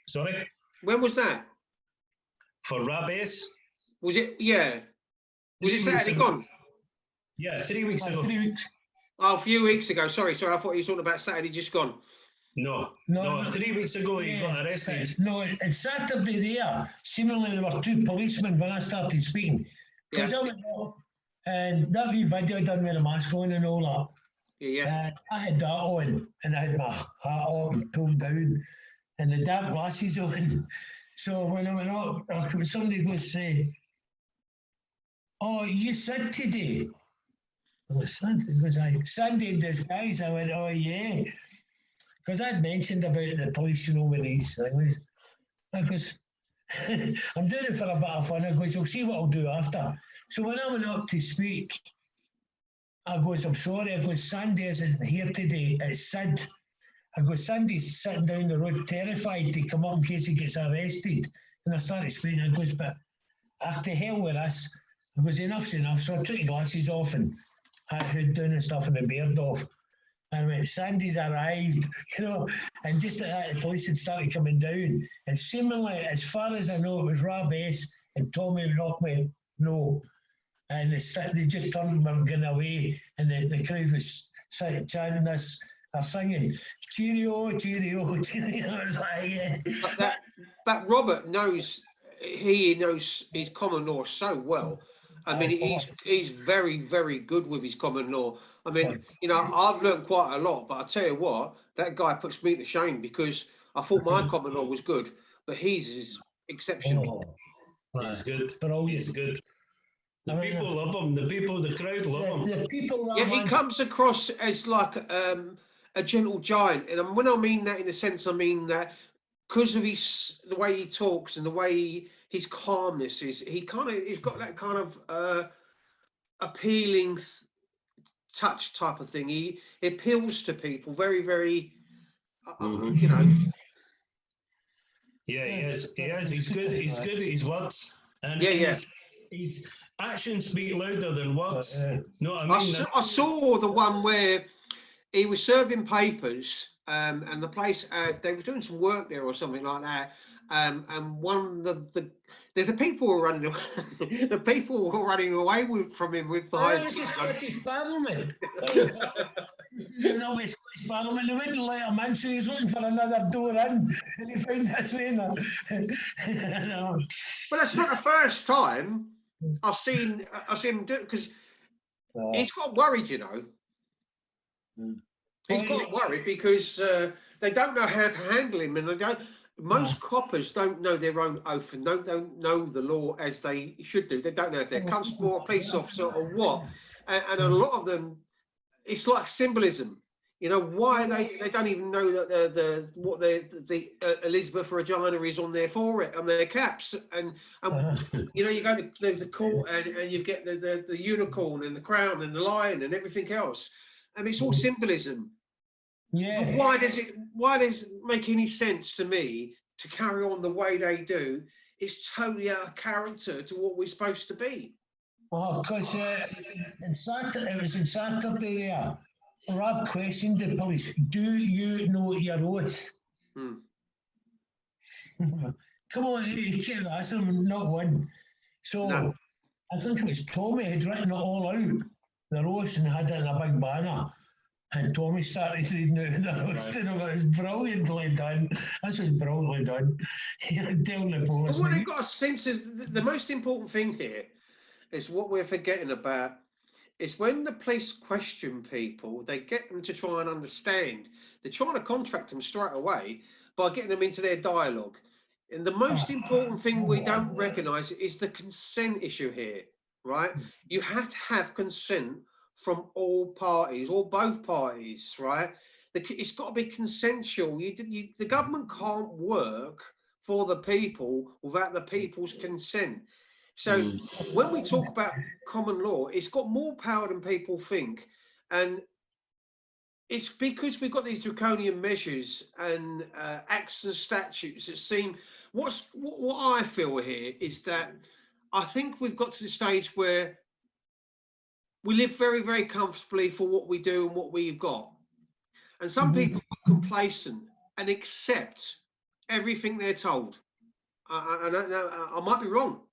Sorry? When was that? For Rabes? Was it, yeah. Was it Saturday gone? Yeah, 3 weeks ago. 3 weeks. Oh, a few weeks ago. Sorry, I thought you were talking about Saturday just gone. No, 3 weeks ago he got arrested. No, it's Saturday there. Seemingly there were two policemen when I started speaking. Because I went up, and that wee video done with the mask on and all that. Yeah. I had that on, and I had my hat up and pulled down, and the dark glasses on. So when I went up, somebody goes say, "Oh, you said today?" I was Sandy in disguise. I went, "Oh yeah," because I'd mentioned about the police, you know, with these things. Because I'm doing it for a bit of fun. I goes, "You'll see what I'll do after." So when I went up to speak, I goes, "I'm sorry." I goes, "Sandy isn't here today. It's Sid." I go, "Sandy's sitting down the road terrified to come up in case he gets arrested." And I started speaking. I goes, "But to hell with us." I goes, "Enough's enough." So I took the glasses off and had a hood down and stuff and the beard off. And I went, "Sandy's arrived," you know. And just like that, the police had started coming down. And seemingly, as far as I know, it was Rabes and Tommy Rock went, "No." And they just turned and were going away. And the crowd was chanting this. Are singing cheerio, cheerio, cheerio. But Robert knows his common law so well, I mean, he's very, very good with his common law. I mean, you know, I've learned quite a lot, but I tell you what, that guy puts me to shame because I thought my common law was good, but his is exceptional. He's good. He's good. The people love him. The crowd love him. The people Yeah, he comes across as like a gentle giant, and when I mean that in a sense, I mean that because of the way he talks and the way his calmness is, he's got that kind of appealing touch type of thing. He appeals to people very, very, you know. Yeah, he is. He is. He's good. He's good at his words. And his actions speak louder than words. No, I mean, I saw the one where he was serving papers, and the place they were doing some work there or something like that. And one of the people were running away. The people were running away from him with fires. It's the Scottish Parliament. You know, the Scottish Parliament, they wouldn't let him in, so he's looking for another door in, and he found this way. Well, that's not the first time I've seen him do it, because he's got worried, you know. He's got worried because they don't know how to handle him, and they don't. Most coppers don't know their own oath and don't know the law as they should do. They don't know if they're constable or police officer or what. And a lot of them, it's like symbolism. You know, why they don't even know that what the Elizabeth Regina is on their forehead, on their caps, and you know, you go to the court and you get the unicorn and the crown and the lion and everything else. I mean, it's all symbolism. Yeah. But why does it make any sense to me to carry on the way they do? It's totally out of character to what we're supposed to be. Well, because it was in Saturday there. Rob questioned the police, do you know your oath? Come on, you can't ask them, not one. So no. I think it was Tommy had written it all out, the oath, and had it in a big banner. And Tommy started reading out the oath, and it was brilliantly done. This was brilliantly done. He had down the police. But what they've got a sense is the most important thing here is what we're forgetting about. It's when the police question people, they get them to try and understand. They're trying to contract them straight away by getting them into their dialogue. And the most important thing we don't recognise is the consent issue here, right? You have to have consent from all parties, or both parties, right? It's got to be consensual. The government can't work for the people without the people's consent. So when we talk about common law, it's got more power than people think. And it's because we've got these draconian measures and acts and statutes that seem, what I feel here is that I think we've got to the stage where we live very, very comfortably for what we do and what we've got. And some people are complacent and accept everything they're told. I might be wrong.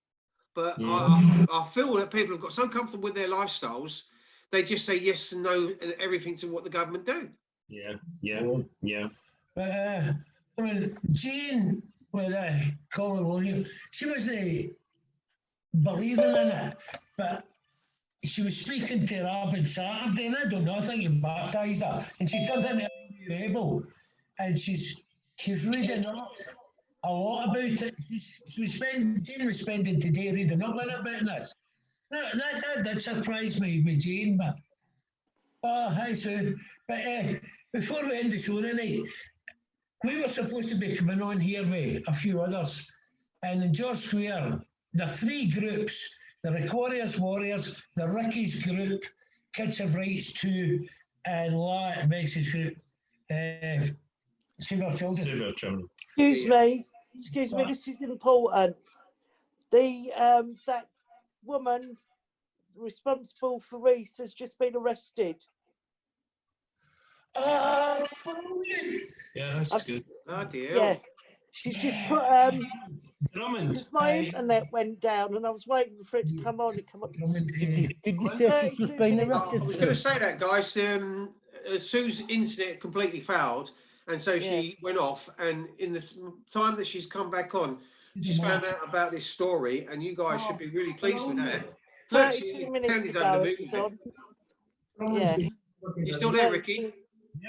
But I feel that people have got so comfortable with their lifestyles, they just say yes and no and everything to what the government do. Yeah. But I mean, Jane, with Colin Williams, she was believing in it, but she was speaking to Robin Saturday, and I don't know, I think he baptised her, and she's turned into a rebel, and she's reading up a lot about it. Jane was spending today reading up on it about this. That did surprise me with Jane, but hi Sue. But before we end the show tonight, we were supposed to be coming on here with a few others, and in George Square, there are three groups: the Recordiers Warriors, the Ricky's group, Kids Have Rights Too, and La Bex's group. Save Our Children. Excuse me, this is important. That woman responsible for Reese has just been arrested. Oh, brilliant! Yeah, that's good. Oh dear. Yeah, she's just put Drummond. because my internet went down and I was waiting for it to come on. Did you say she's just been arrested? I was going to say that, guys. Sue's internet completely failed, and so she went off. And in the time that she's come back on, she's found out about this story, and you guys should be really pleased with that. Look, 32 minutes Tony's ago under the it was movie. on. Yeah. You still there, Ricky?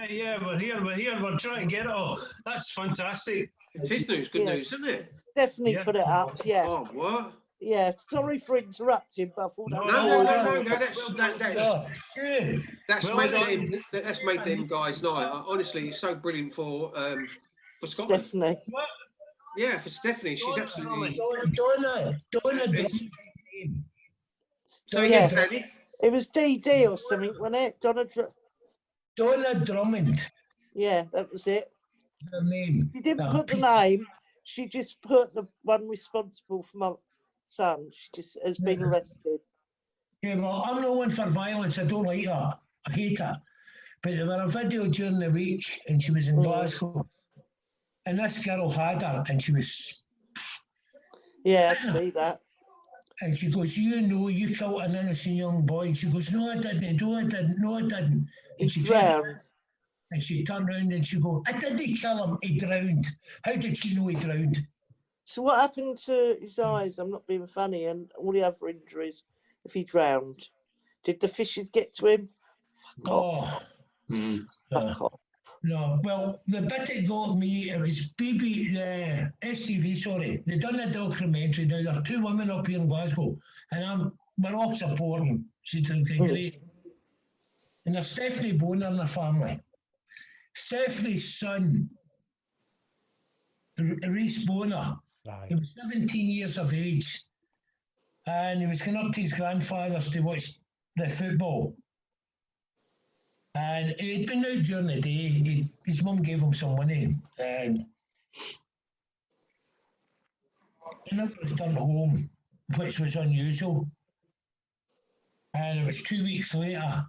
Yeah, we're here, we're trying to get it all. That's fantastic. It is news, good Yes. news, isn't it? Stephanie Yeah. put it up, yeah. Oh, what? Yeah, sorry for interrupting, but I thought No, that No, was that's Well made done. that's made them guys night. Honestly, it's so brilliant for Scotland. Stephanie. Yeah, for Stephanie, she's absolutely. Donna Drummond. So Yeah. yes, Andy. It was DD or something, wasn't it? Donna Drummond, Yeah, that was it. her name. She didn't No, put the name, she just put the one responsible for my son. She just has been arrested. Yeah, well, I'm no one for violence. I don't like that. I hate it. But there were a video during the week and she was in Glasgow. And this girl had her and she was, Yeah, I see that. and she goes, you know, you killed an innocent young boy. And she goes, no, I didn't. No, I didn't. No, I didn't. He And she drowned. And she turned around and she goes, I didn't kill him. He drowned. How did she know he drowned? So what happened to his eyes? I'm not being funny, and all the other injuries if he drowned. Did the fishes get to him? Fuck off. Fuck off. No, well, the bit that got me, it was STV, sorry. They done a documentary. Now, there are two women up here in Glasgow, and we're all supporting. She's doing great. And there's Stephanie Boner in the family. Stephanie's son, Rhys Boner, he was 17 years of age, and he was going up to his grandfather's to watch the football. And he'd been out during the day. His mum gave him some money, and he never returned home, which was unusual. And it was 2 weeks later.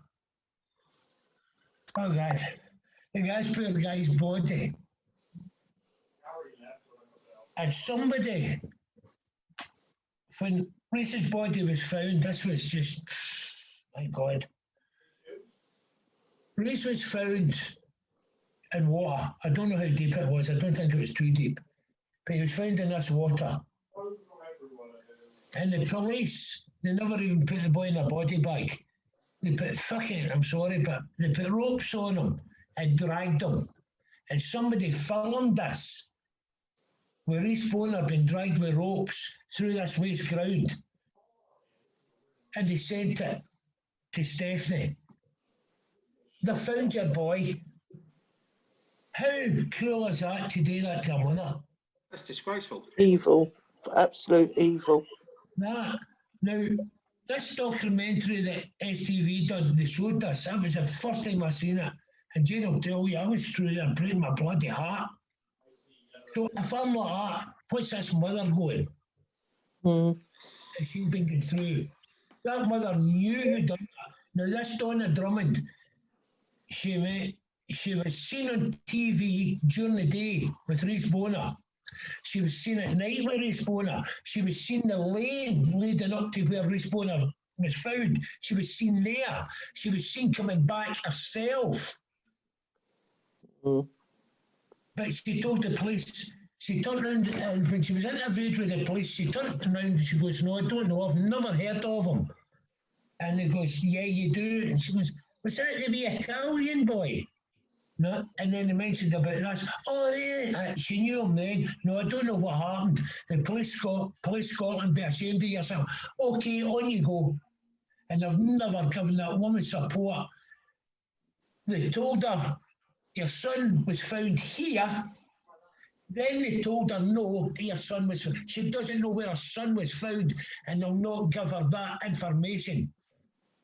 Oh God, the poor guy's body. And somebody, when Reese's body was found, this was just, my God. Reese was found in water. I don't know how deep it was. I don't think it was too deep. But he was found in this water. And the police, they never even put the boy in a body bag. They put, I'm sorry, but they put ropes on him and dragged him. And somebody filmed this, where Reese Boner been dragged with ropes through this waste ground. And they sent it to Stephanie. They found your boy. How cruel is that to do that to a mother? That's disgraceful. Evil. Absolute evil. Now, this documentary that STV done, they showed this. That was the first time I seen it. And Jane will tell you, I was through there breaking my bloody heart. So if I'm like that, what's this mother going? And she's been going through. That mother knew who done that. Now, this Donna Drummond, she was seen on TV during the day with Rhys Boner. She was seen at night with Rhys Boner. She was seen the lane leading up to where Rhys Boner was found. She was seen there. She was seen coming back herself. But she told the police, she turned around, and when she was interviewed with the police, she turned around and she goes, no, I don't know, I've never heard of him. And he goes, yeah, you do. And she goes, was that the wee Italian boy? No, and then they mentioned about this. Oh, yeah, she knew him then. No, I don't know what happened. The police Scotland be ashamed of yourself. Okay, on you go. And they've never given that woman support. They told her, your son was found here. Then they told her, no, your son was found. She doesn't know where her son was found, and they'll not give her that information.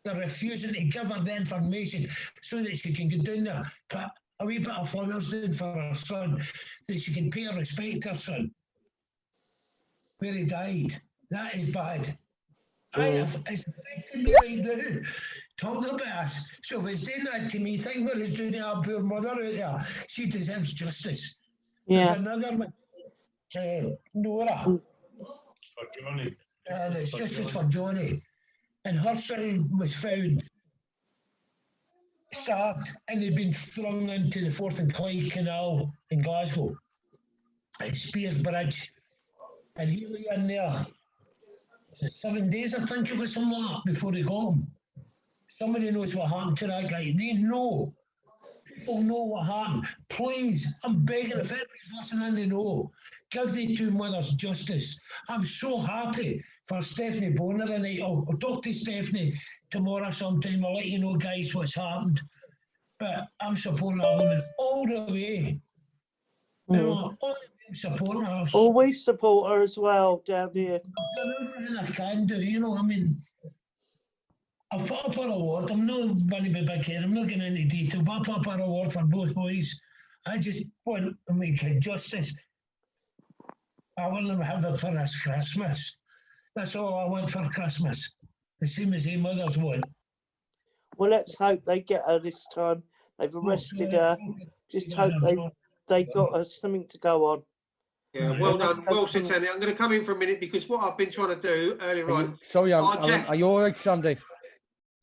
They're refusing to give her the information so that she can go down there, put a wee bit of flowers down for her son, that she can pay her respect to her son, where he died. That is bad. It's affecting me right now. Talk about us. So if it's doing that to me, think what it's doing to our poor mother out there. She deserves justice. Yeah. There's another one, Nora. For Johnny. And it's justice for Johnny. And her son was found stabbed, and he'd been thrown into the Forth and Clyde Canal in Glasgow at Spears Bridge. And he lay in there 7 days, I think it was something like that, before he got him. Somebody knows what happened to that guy. They know. People know what happened. Please, I'm begging, if anybody's listening, they know. Give the two mothers justice. I'm so happy for Stephanie Bonner tonight. I'll talk to Stephanie tomorrow sometime. I'll let you know, guys, what's happened. But I'm supporting our women all the way. You know, all the way I'm supporting her. Always support her as well down here. I've done everything I can do, you know, I mean, I've put up her award. I'm not going to be big here. I'm not getting into detail, but I put up her award for both boys. I just want to make it justice. I want them to have it for this Christmas. That's all I want for Christmas. The same as the mothers want. Well, let's hope they get her this time. They've arrested her. Just hope they got her something to go on. Yeah, well done. Well said, Sandy. I'm going to come in for a minute because what I've been trying to do earlier on. Sorry, are you all right, Sandy?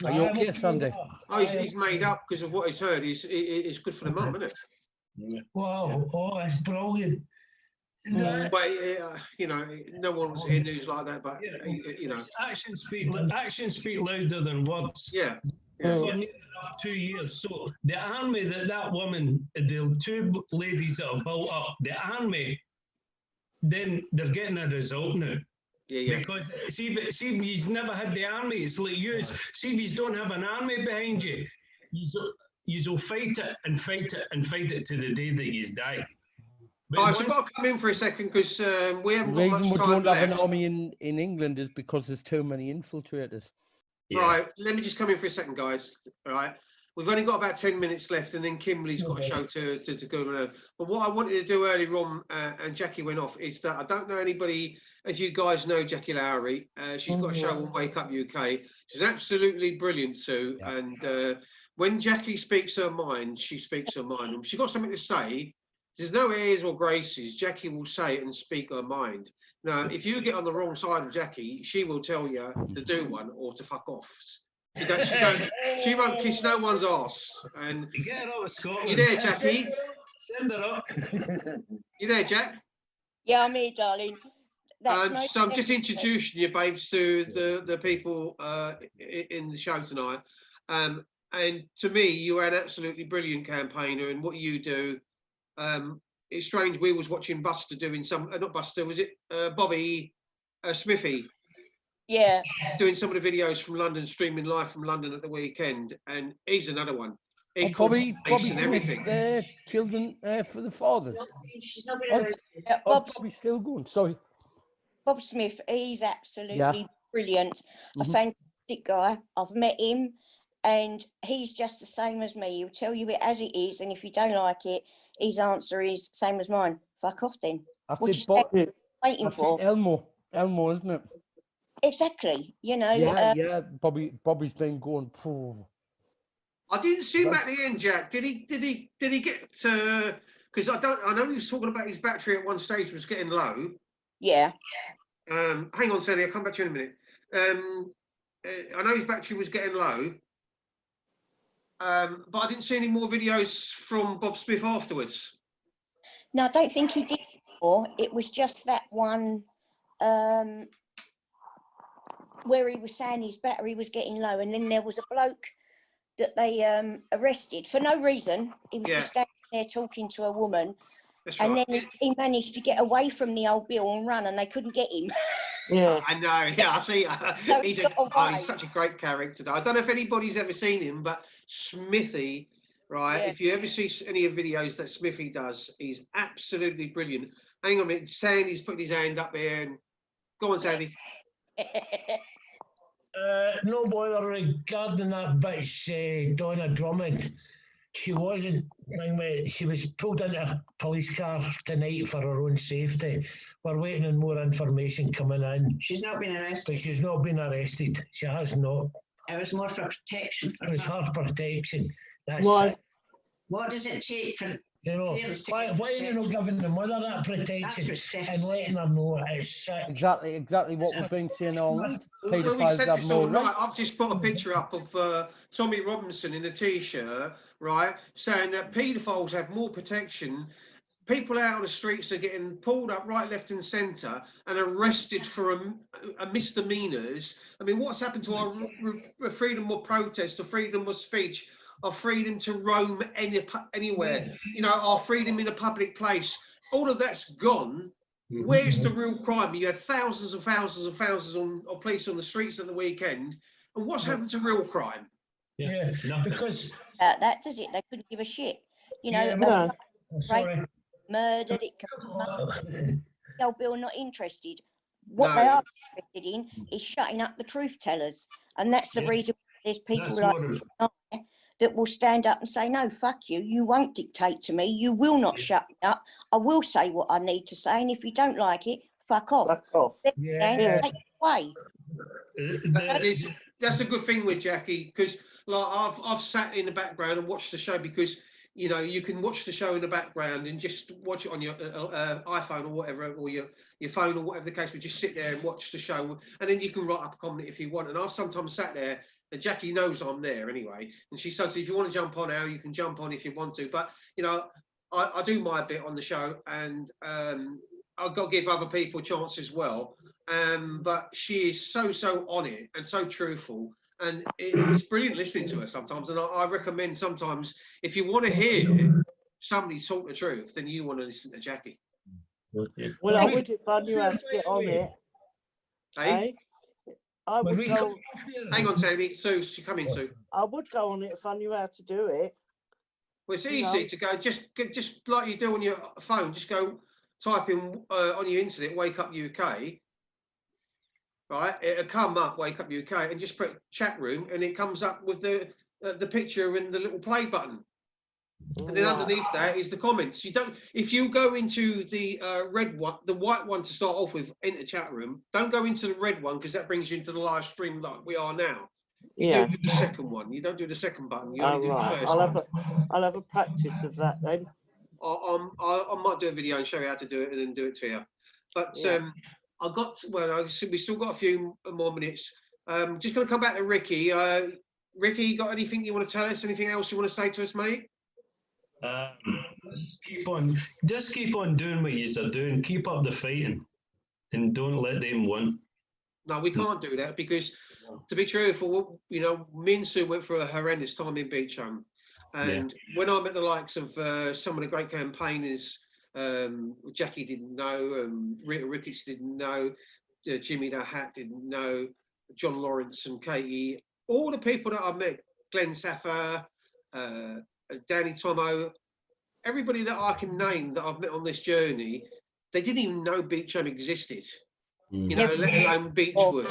Are you okay, Sandy? Oh, he's made up because of what he's heard. It's good for the mum, isn't it? Wow, oh, that's brilliant. But you know, no one wants to hear news like that. But you know, actions speak louder than words. Yeah. For near enough 2 years. So the army that woman, the two ladies that have built up, the army, then they're getting a result now. Yeah. Because see if you've never had the army, it's like you. See if you don't have an army behind you, you'll fight it and fight it and fight it to the day that you die. Guys, I've got to come in for a second because we haven't got The much reason we time don't left. have an army in England is because there's too many infiltrators. Yeah. Right, let me just come in for a second, guys. All right, we've only got about 10 minutes left, and then Kimberly's got a show to go. But what I wanted to do earlier on, and Jackie went off, is that I don't know anybody. If you guys know Jackie Lowry, she's got a show on Wake Up UK. She's absolutely brilliant too. Yeah. And when Jackie speaks her mind, she speaks her mind. And she's got something to say. There's no airs or graces. Jackie will say it and speak her mind. Now, if you get on the wrong side of Jackie, she will tell you to do one or to fuck off. She won't kiss no one's arse. And get her out of Scotland. You there, Jackie? Send her up. You there, Jack? Yeah, I'm here, darling. So I'm just introducing you, babes, to the people in the show tonight. And to me, you are an absolutely brilliant campaigner, and what you do. It's strange. We was watching Buster doing some, not Buster, was it Bobby Smithy? Yeah. Doing some of the videos from London, streaming live from London at the weekend, and he's another one. Bobby Smith, children for the fathers. She's not been Bobby's still going. Sorry. Bob Smith, he's absolutely brilliant. A fantastic guy. I've met him, and he's just the same as me. He'll tell you it as it is, and if you don't like it, his answer is same as mine. Fuck off then. What you waiting for? Elmo, isn't it? Exactly. You know. Yeah. Bobby's been going. I didn't see him at the end, Jack. Did he get? Because I know he was talking about his battery at one stage was getting low. Yeah. Hang on, Sandy. I'll come back to you in a minute. I know his battery was getting low. But I didn't see any more videos from Bob Smith afterwards. No, I don't think he did more. It was just that one where he was saying his battery was getting low, and then there was a bloke that they arrested for no reason. He was just standing there talking to a woman. That's and right. Then he managed to get away from the old Bill and run, and they couldn't get him. Yeah, I know. Yeah, I see. He's such a great character. I don't know if anybody's ever seen him, but Smithy, right? Yeah. If you ever see any of the videos that Smithy does, he's absolutely brilliant. Hang on a minute, Sandy's putting his hand up here. And go on, Sandy. No bother regarding that bitch, Donna Drummond. She wasn't. She was pulled into a police car tonight for her own safety. We're waiting on more information coming in. She's not been arrested. But she's not been arrested. She has not. It was more for protection. It was her protection. That's it. What does it take for? You know, why are you not giving the mother that protection and letting her know it's sick? Exactly what we've been saying all night. I've just put a picture up of Tommy Robinson in a t-shirt, right, saying that paedophiles have more protection people out on the streets are getting pulled up right, left, and centre and arrested for a misdemeanors. I mean, what's happened to our freedom of protest, our freedom of speech, our freedom to roam anywhere? You know, our freedom in a public place. All of that's gone. Where's the real crime? You had thousands and thousands and thousands of police on the streets at the weekend, and what's happened to real crime? Yeah, because that does it. They couldn't give a shit. You know, yeah, No. sorry. murdered it. Old Bill not interested. What they No. are interested in is shutting up the truth tellers, and that's the reason there's people That's like what that will stand up and say, no, fuck you, you won't dictate to me, you will not shut me up, I will say what I need to say, and if you don't like it, fuck off. Fuck off. Yeah. Take it away. That's a good thing with Jackie, because like I've sat in the background and watched the show, because you know you can watch the show in the background and just watch it on your iPhone or whatever, or your phone or whatever the case, but just sit there and watch the show, and then you can write up a comment if you want. And I've sometimes sat there, and Jackie knows I'm there anyway, and she says, if you want to jump on now, you can jump on if you want to, but you know I do my bit on the show, and I've got to give other people a chance as well. But she is so on it and so truthful, and it's brilliant listening to her sometimes. And I recommend sometimes, if you want to hear somebody talk the truth, then you want to listen to Jackie. Well, I would if I knew how to get on it. Hey, I would go. Hang on, Sammy. Sue, she's coming, Sue. I would go on it if I knew how to do it. Well, it's easy to go, just like you do on your phone. Just go type in on your internet, Wake Up UK. Right, it'll come up, Wake Up UK, and just put chat room, and it comes up with the picture and the little play button. And then underneath that is the comments. You don't, if you go into the red one, the white one to start off with, enter chat room. Don't go into the red one, because that brings you into the live stream like we are now. You don't do the second one. You don't do the second button. You only do the first one. I'll have a practice of that then. I might do a video and show you how to do it, and then do it to you. But I got, well, we still got a few more minutes. Just going to come back to Ricky. Ricky, got anything you want to tell us? Anything else you want to say to us, mate? Just keep on doing what you're doing. Keep up the fighting, and don't let them win. No, we can't do that, because, to be truthful, you know, me and Sue went through a horrendous time in Beechholme, and when I met the likes of some of the great campaigners, Jackie didn't know, Rita Ricketts didn't know, Jimmy the Hat didn't know, John Lawrence and Katie, all the people that I met, Glenn Saffer, Danny Tomo, everybody that I can name that I've met on this journey, they didn't even know Beechholme existed, you know, let alone Beechwood.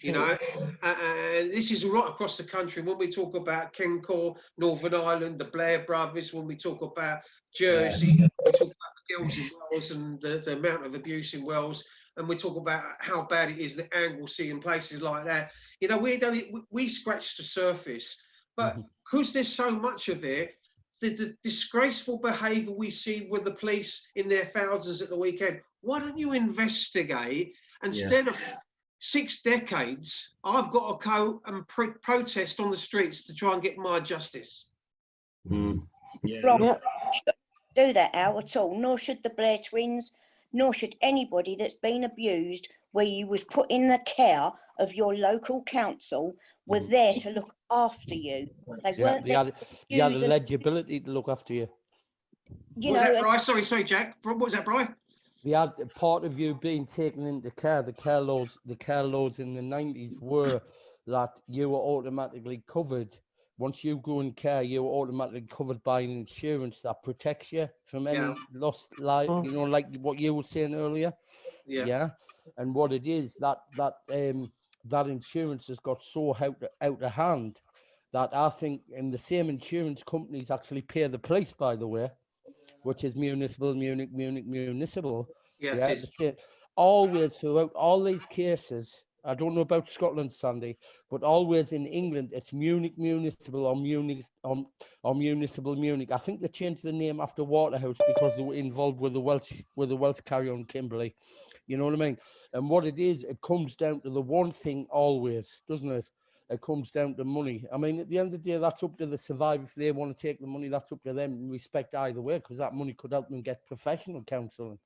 You know, and this is right across the country. When we talk about Kencor, Northern Ireland, the Blair Brothers, when we talk about Jersey, we talk about the girls in Wales and the amount of abuse in Wales, and we talk about how bad it is in Anglesey and places like that. You know, we scratched the surface, but because there's so much of it, the disgraceful behaviour we see with the police in their thousands at the weekend, why don't you investigate instead of 6 decades, I've got to go and protest on the streets to try and get my justice. Do that, Al, at all. Nor should the Blair twins, nor should anybody that's been abused, where you was put in the care of your local council, were there to look after you. They weren't there. You had the legibility to look after you. What was that, Bri? Sorry, Jack. What was that, Bri? The part of you being taken into care, the care laws in the 90s were that you were automatically covered. Once you go in care, you were automatically covered by an insurance that protects you from any lost life, you know, like what you were saying earlier. Yeah. And what it is, that insurance has got so out of hand that I think, and the same insurance companies actually pay the police, by the way, which is municipal. Yeah, always throughout all these cases, I don't know about Scotland, Sandy, but always in England, it's Munich Municipal or Municipal Munich. I think they changed the name after Waterhouse because they were involved with the Welsh carry-on Kimberley. You know what I mean? And what it is, it comes down to the one thing always, doesn't it? it comes down to money. I mean, at the end of the day, that's up to the survivor. If they want to take the money, that's up to them. Respect either way, because that money could help them get professional counselling.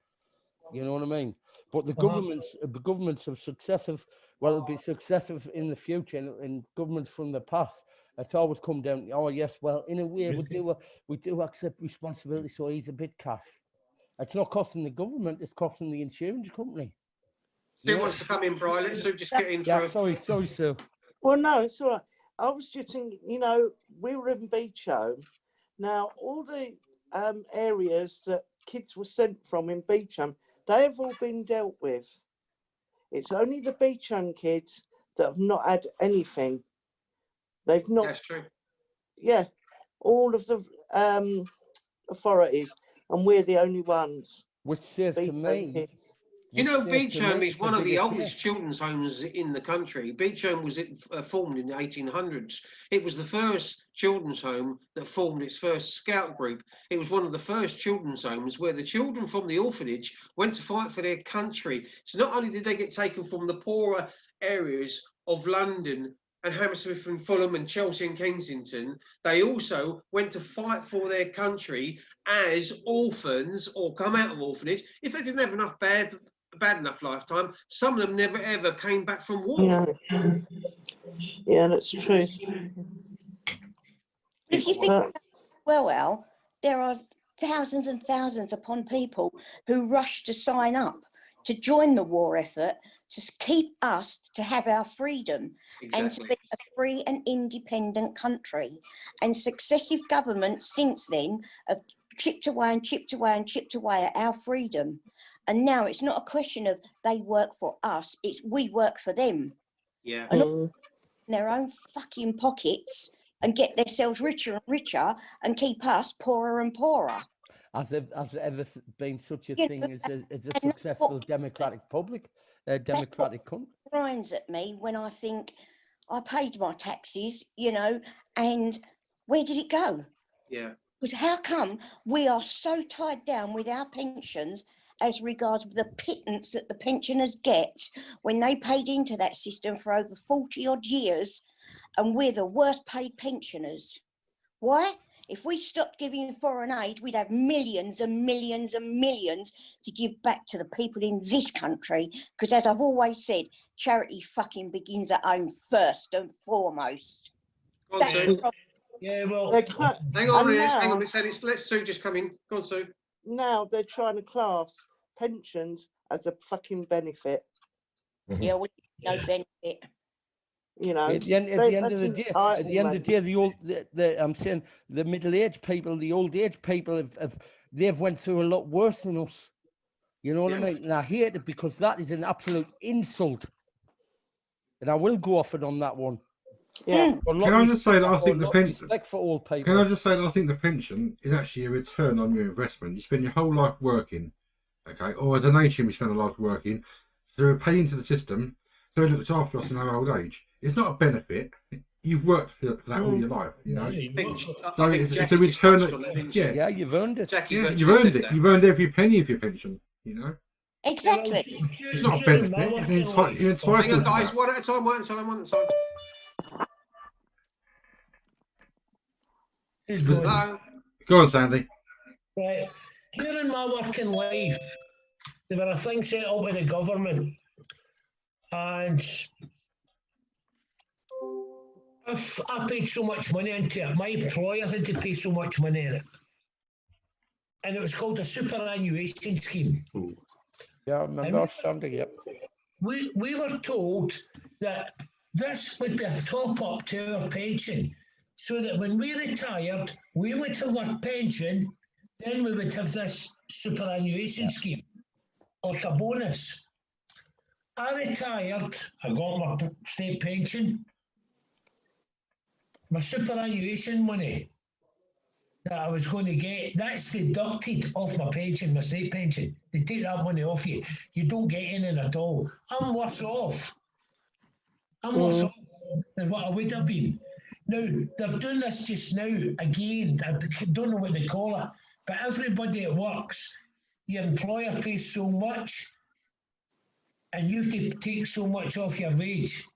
You know what I mean? But the governments have successive, well, it'll be successive in the future, and governments from the past. It's always come down to, oh yes, well, in a way, we do accept responsibility, so he's a bit cash. It's not costing the government; it's costing the insurance company. Sue wants to come in, Brian. Let's Sue just get in. Yeah, sorry, Sue. Well, no, it's all right. I was just thinking, you know, we were in Beechholme. Now, all the areas that kids were sent from in Beechholme, they have all been dealt with. It's only the Beechholme kids that have not had anything. They've not. That's true. Yeah, all of the authorities, and we're the only ones. Which says to me, you know, Beechholme is one of the oldest children's homes in the country. Beechholme was formed in the 1800s. It was the first children's home that formed its first scout group. It was one of the first children's homes where the children from the orphanage went to fight for their country. So not only did they get taken from the poorer areas of London and Hammersmith and Fulham and Chelsea and Kensington, they also went to fight for their country as orphans or come out of orphanage. If they didn't have enough bad enough lifetime, some of them never ever came back from war. Yeah, that's true. If you think, well, Al, there are thousands and thousands upon people who rush to sign up to join the war effort to keep us to have our freedom and to be a free and independent country. And successive governments since then have chipped away and chipped away and chipped away at our freedom. And now it's not a question of they work for us, it's we work for them. Yeah. And in their own fucking pockets and get themselves richer and richer and keep us poorer and poorer. Has there ever been such a thing as a successful democratic democratic country? Grinds at me when I think I paid my taxes, you know, and where did it go? Yeah. Because how come we are so tied down with our pensions as regards the pittance that the pensioners get when they paid into that system for over 40 odd years, and we're the worst paid pensioners? Why? If we stopped giving foreign aid, we'd have millions and millions and millions to give back to the people in this country. Because as I've always said, charity fucking begins at home first and foremost. Yeah, well, hang on a second. Let Sue just come in. Go on, Sue. Now they're trying to class pensions as a fucking benefit. Yeah, well, no benefit. You know, at the end of the day, I'm saying the middle-aged people, the old-age people they've went through a lot worse than us. You know what I mean? And I hate it because that is an absolute insult. And I will go off it on that one. Yeah. Can I just say that I think the pension? Respect for all people. Can I just say that I think the pension is actually a return on your investment. You spend your whole life working, okay, or as a nation we spend a life working, so we pay into the system, so it looks after us in our old age. It's not a benefit. You've worked for that all your life, you know. So it's a return. Yeah, you've earned it. Yeah, you've earned it. You've earned every penny of your pension, you know. Exactly. It's not a benefit. You're entitled Hang on, guys. to One at a time. One at a time. Go on, Sandy. Right. During my working life, there were a thing set up with the government, and if I paid so much money into it, my employer had to pay so much money in it. And it was called a superannuation scheme. Yeah, I remember something, yep. We were told that this would be a top up to our pension, so that when we retired, we would have our pension, then we would have this superannuation scheme, like a bonus. I retired, I got my state pension, my superannuation money that I was going to get, that's deducted off my pension, my state pension. They take that money off you. You don't get anything at all. I'm worse off. I'm worse off than what I would have been. Now, they're doing this just now, again, I don't know what they call it, but everybody that works, your employer pays so much, and you have to take so much off your wage.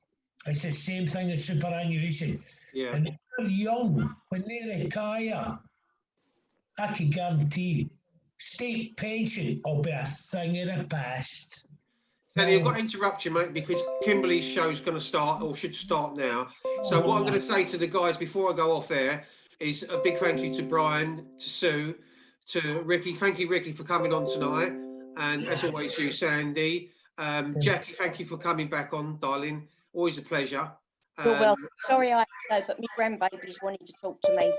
It's the same thing as superannuation. Yeah. And they're young, when they retire, I can guarantee state pension will be a thing of the past. Danny, I've got to interrupt you, mate, because Kimberly's show's going to start, or should start now. So what I'm going to say to the guys before I go off air is a big thank you to Brian, to Sue, to Ricky. Thank you, Ricky, for coming on tonight. And as always, you, Sandy. Jackie, thank you for coming back on, darling. Always a pleasure. You're welcome. Sorry I had to go, but my grandbabies wanted to talk to me.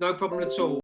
No problem at all.